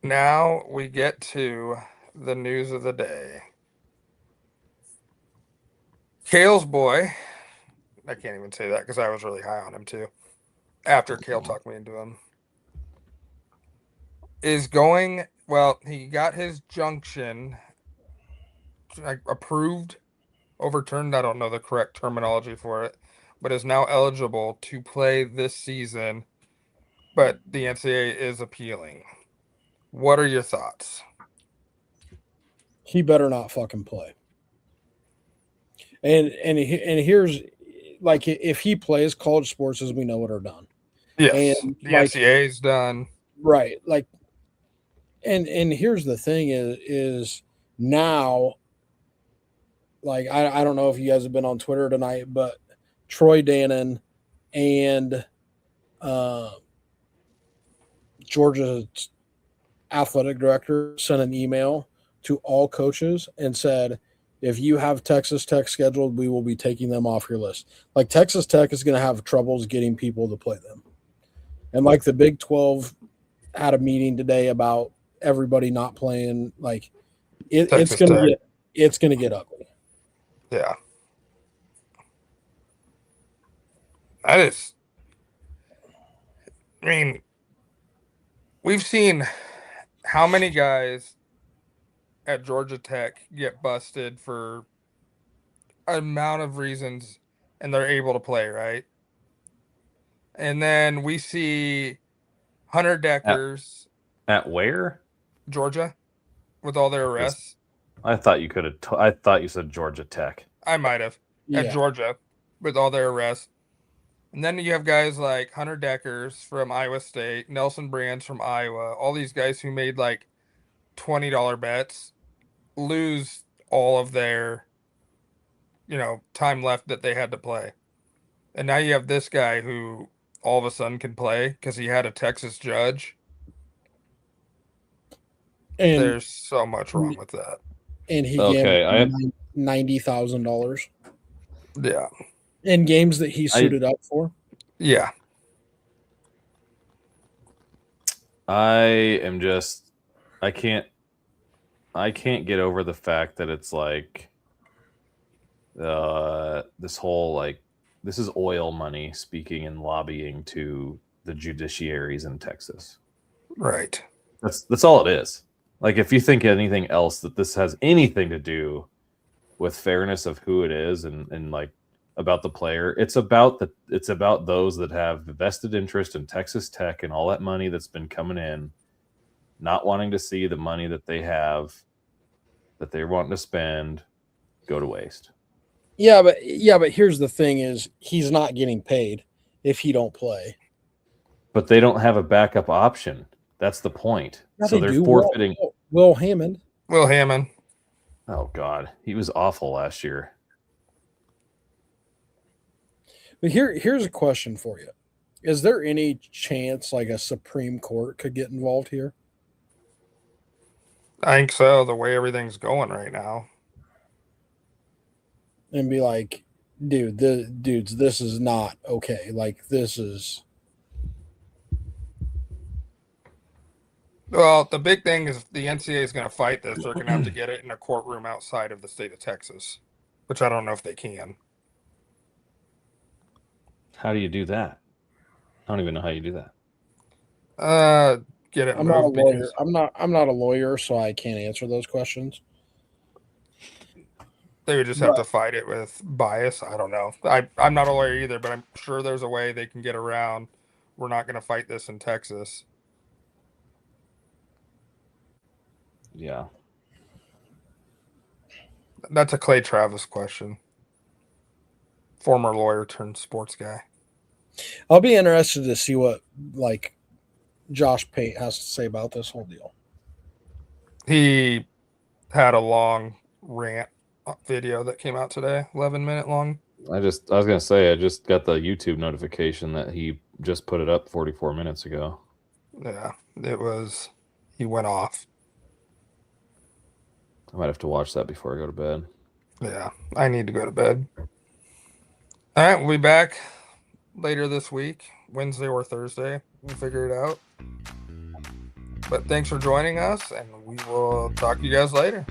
Now we get to the news of the day. Kale's boy, I can't even say that because I was really high on him too, after Kale talked me into him, is going, well, he got his junction approved, overturned, I don't know the correct terminology for it, but is now eligible to play this season, but the NCAA is appealing. What are your thoughts? He better not fucking play. And here's, like, if he plays, college sports, as we know it, are done. Yes, And, the like, NCAA is done. Right. Like, and here's the thing is now, like, I don't know if you guys have been on Twitter tonight, but Troy Dannon and Georgia's athletic director sent an email to all coaches and said, if you have Texas Tech scheduled, we will be taking them off your list. Like, Texas Tech is going to have troubles getting people to play them. And, like, the Big 12 had a meeting today about everybody not playing. Like, it's going to get ugly. Yeah. I mean, we've seen how many guys at Georgia Tech get busted for an amount of reasons and they're able to play, right? And then we see Hunter Deckers At where? Georgia with all their arrests. I thought you could have. I thought you said Georgia Tech. I might have at Georgia with all their arrests. And then you have guys like Hunter Deckers from Iowa State, Nelson Brands from Iowa, all these guys who made like $20 bets lose all of their, time left that they had to play. And now you have this guy who all of a sudden can play because he had a Texas judge. And there's so much wrong with that. And he gambled $90,000. Yeah. In games that he suited up for. Yeah. I can't get over the fact that it's like this whole, like, this is oil money speaking and lobbying to the judiciaries in Texas. Right. That's all it is. Like, if you think anything else that this has anything to do with fairness of who it is and like about the player, it's about those that have the vested interest in Texas Tech and all that money that's been coming in, not wanting to see the money that they have, that they're wanting to spend, go to waste. Yeah, but here's the thing: is he's not getting paid if he don't play. But they don't have a backup option. That's the point. Yeah, so they're forfeiting. Will Hammond. Oh God, he was awful last year. But here's a question for you: is there any chance like a Supreme Court could get involved here? I think so. The way everything's going right now. And be like, dudes, this is not okay. Like, this is. Well, the big thing is the NCAA is going to fight this. They're going to have to get it in a courtroom outside of the state of Texas, which I don't know if they can. How do you do that? I don't even know how you do that. Get it. I'm not a lawyer. I'm not a lawyer, so I can't answer those questions. They would just have to fight it with bias. I don't know. I'm not a lawyer either, but I'm sure there's a way they can get around. We're not going to fight this in Texas. Yeah. That's a Clay Travis question. Former lawyer turned sports guy. I'll be interested to see what like Josh Pate has to say about this whole deal. He had a long rant video that came out today, 11-minute long. I was gonna say, I just got the YouTube notification that he just put it up 44 minutes ago. Yeah, he went off. I might have to watch that before I go to bed. Yeah, I need to go to bed. All right, we'll be back later this week, Wednesday or Thursday. We'll figure it out. But thanks for joining us, and we will talk to you guys later.